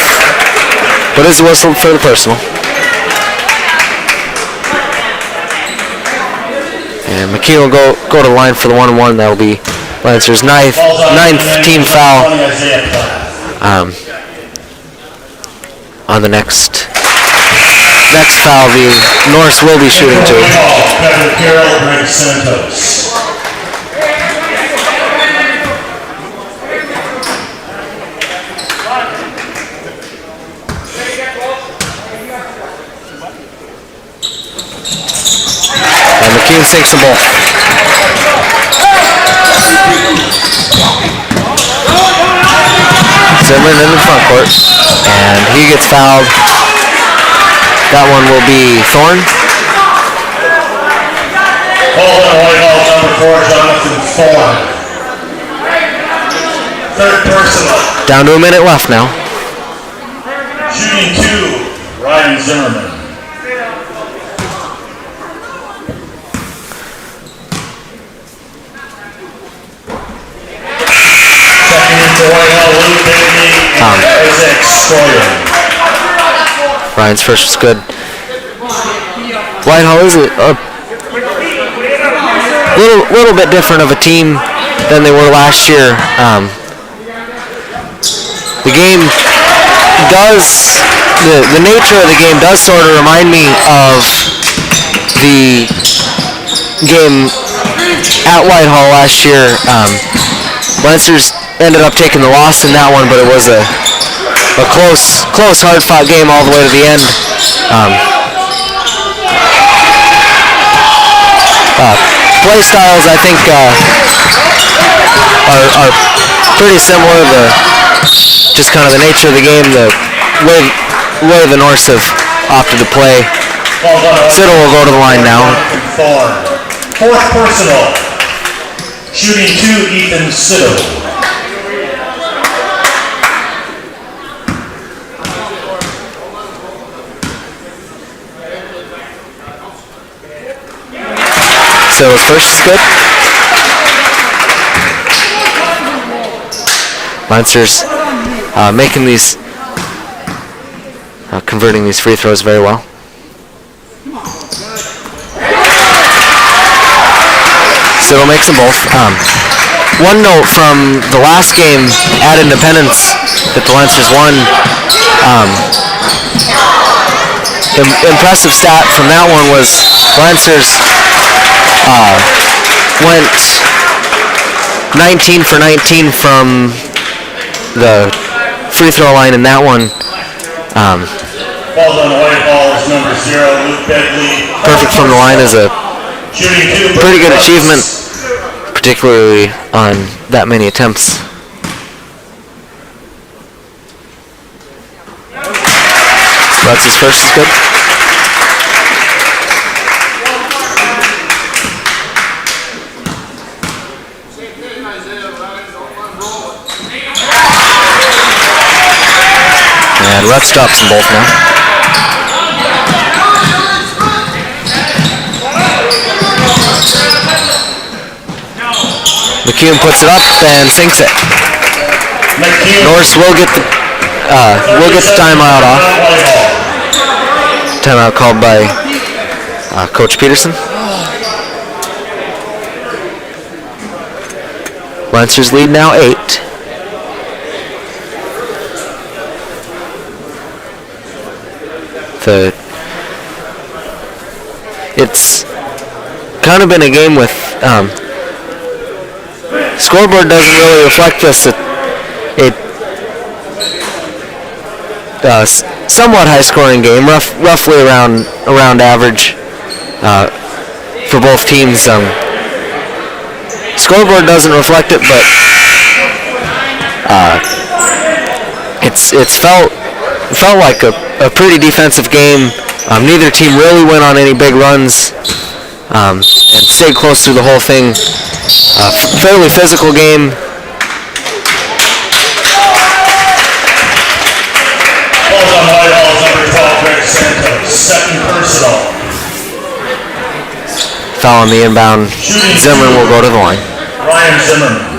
but is whistled for the personal. And McKee will go to the line for the 1-1. That will be Lancers' ninth team foul. On the next foul, the Norse will be shooting 2. And McKeon sinks the ball. Zimmerman in the front court, and he gets fouled. That one will be Thorne. Hold on, Whitehall, number 4, Jonathan Thorne. Third personal. Down to a minute left now. Shooting 2, Ryan Zimmerman. Ryan's first was good. Whitehall is a little bit different of a team than they were last year. The game does, the nature of the game does sort of remind me of the game at Whitehall last year. Lancers ended up taking the loss in that one, but it was a close, hard-fought game all the way to the end. Play styles, I think, are pretty similar. Just kind of the nature of the game, the way the Norse have opted to play. Sitto will go to the line now. Fourth personal. Shooting 2, Ethan Sitto. Sitto's first is good. Lancers making these, converting these free throws very well. Sitto makes them both. One note from the last game at Independence that the Lancers won. Impressive stat from that one was Lancers went 19 for 19 from the free throw line in that one. Perfect from the line is a pretty good achievement, particularly on that many attempts. So that's his first is good. And Rhett stops them both now. McKeon puts it up and sinks it. Norse will get the timeout off. Timeout called by Coach Peterson. Lancers lead now 8. kind of been a game with scoreboard doesn't really reflect this. Somewhat high-scoring game, roughly around average for both teams. Scoreboard doesn't reflect it, but it's felt like a pretty defensive game. Neither team really went on any big runs and stayed close through the whole thing. Fairly physical game. Balls on Whitehall, number 12, Greg Santos. Second personal. Foul on the inbound. Zimmerman will go to the line. Ryan Zimmerman.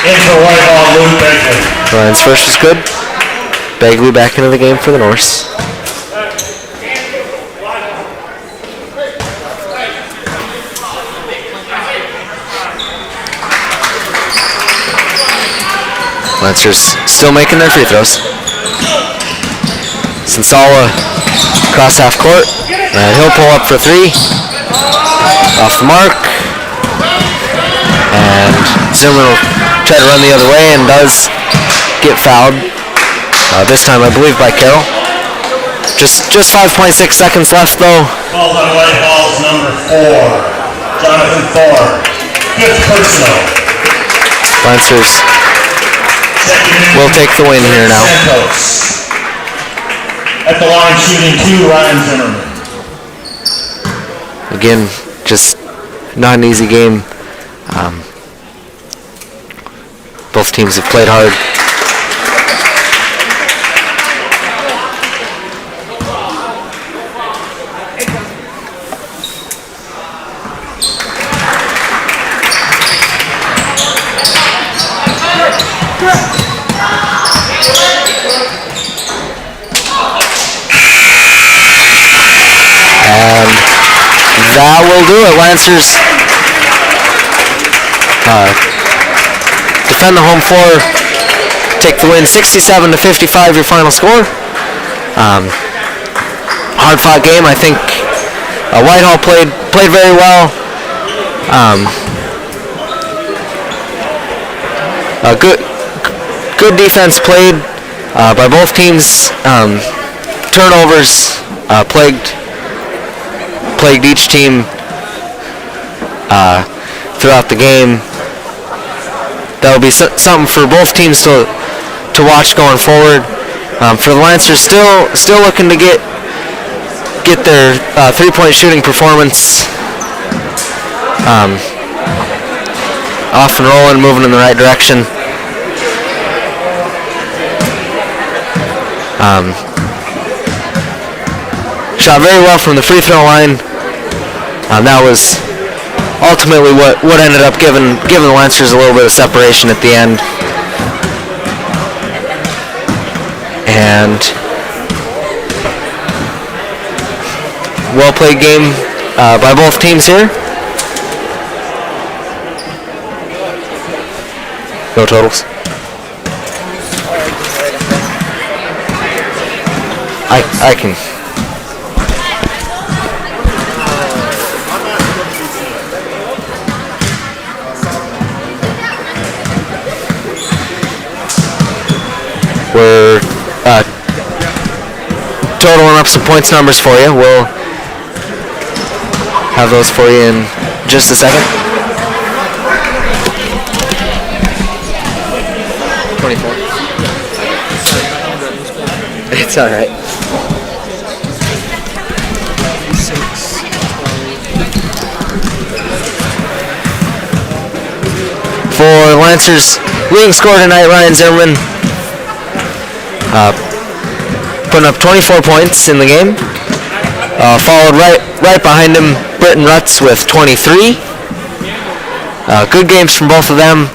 In for Whitehall, Luke Begley. Ryan's first is good. Begley back into the game for the Norse. Lancers still making their free throws. Sensala across half court. And he'll pull up for three. Off the mark. And Zimmerman will try to run the other way and does get fouled. This time I believe by Carroll. Just 5.6 seconds left though. Balls on Whitehall's number 4, Jonathan Thorne. Fifth personal. Lancers will take the win here now. Santos. At the line shooting 2, Ryan Zimmerman. Again, just not an easy game. Both teams have played hard. That will do it. Lancers defend the home floor, take the win 67-55, your final score. Hard fought game. I think Whitehall played very well. Good defense played by both teams. Turnovers plagued each team throughout the game. That'll be something for both teams to watch going forward. For the Lancers, still looking to get their three-point shooting performance off and rolling, moving in the right direction. Shot very well from the free throw line. That was ultimately what ended up giving the Lancers a little bit of separation at the end. And well played game by both teams here. No totals. I can. We're totaling up some points numbers for you. We'll have those for you in just a second. 24. It's all right. For Lancers, leading scorer tonight, Ryan Zimmerman, putting up 24 points in the game. Followed right behind him, Britton Rutz with 23. Good games from both of them.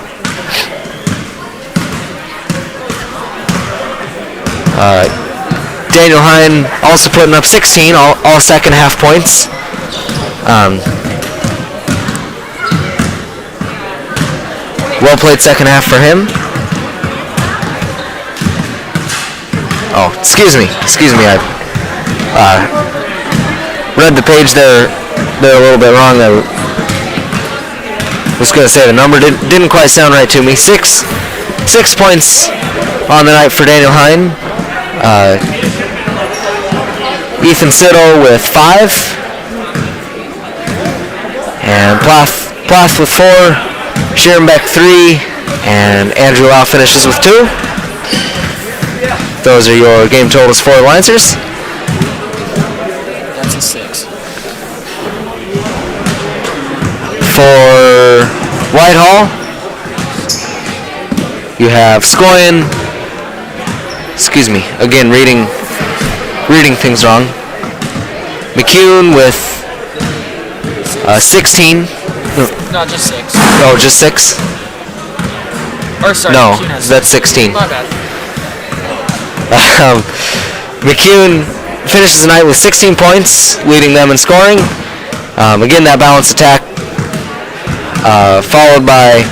Daniel Hine also putting up 16, all second half points. Well played second half for him. Oh, excuse me. I read the page there a little bit wrong. I was going to say the number didn't quite sound right to me. 6 points on the night for Daniel Hine. Ethan Siddle with 5. And Plath with 4. Sharon Beck 3. And Andrew Lau finishes with 2. Those are your game totals for the Lancers. That's a 6. For Whitehall, you have Scoyan. Excuse me, again reading things wrong. McCune with 16. No, just 6. Oh, just 6? Or sorry, No, McCune has that's 6. 16. My bad. McCune finishes the night with 16 points, leading them in scoring. Again, that balanced attack, followed by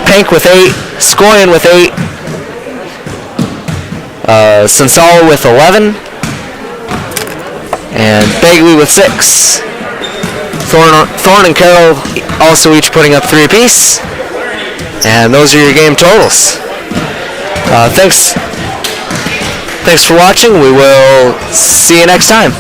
Pank with 8, Scoyan with 8, Sansal with 11, and Bagley with 6. Thorne and Carroll also each putting up 3 apiece. And those are your game totals. Thanks for watching. We will see you next time.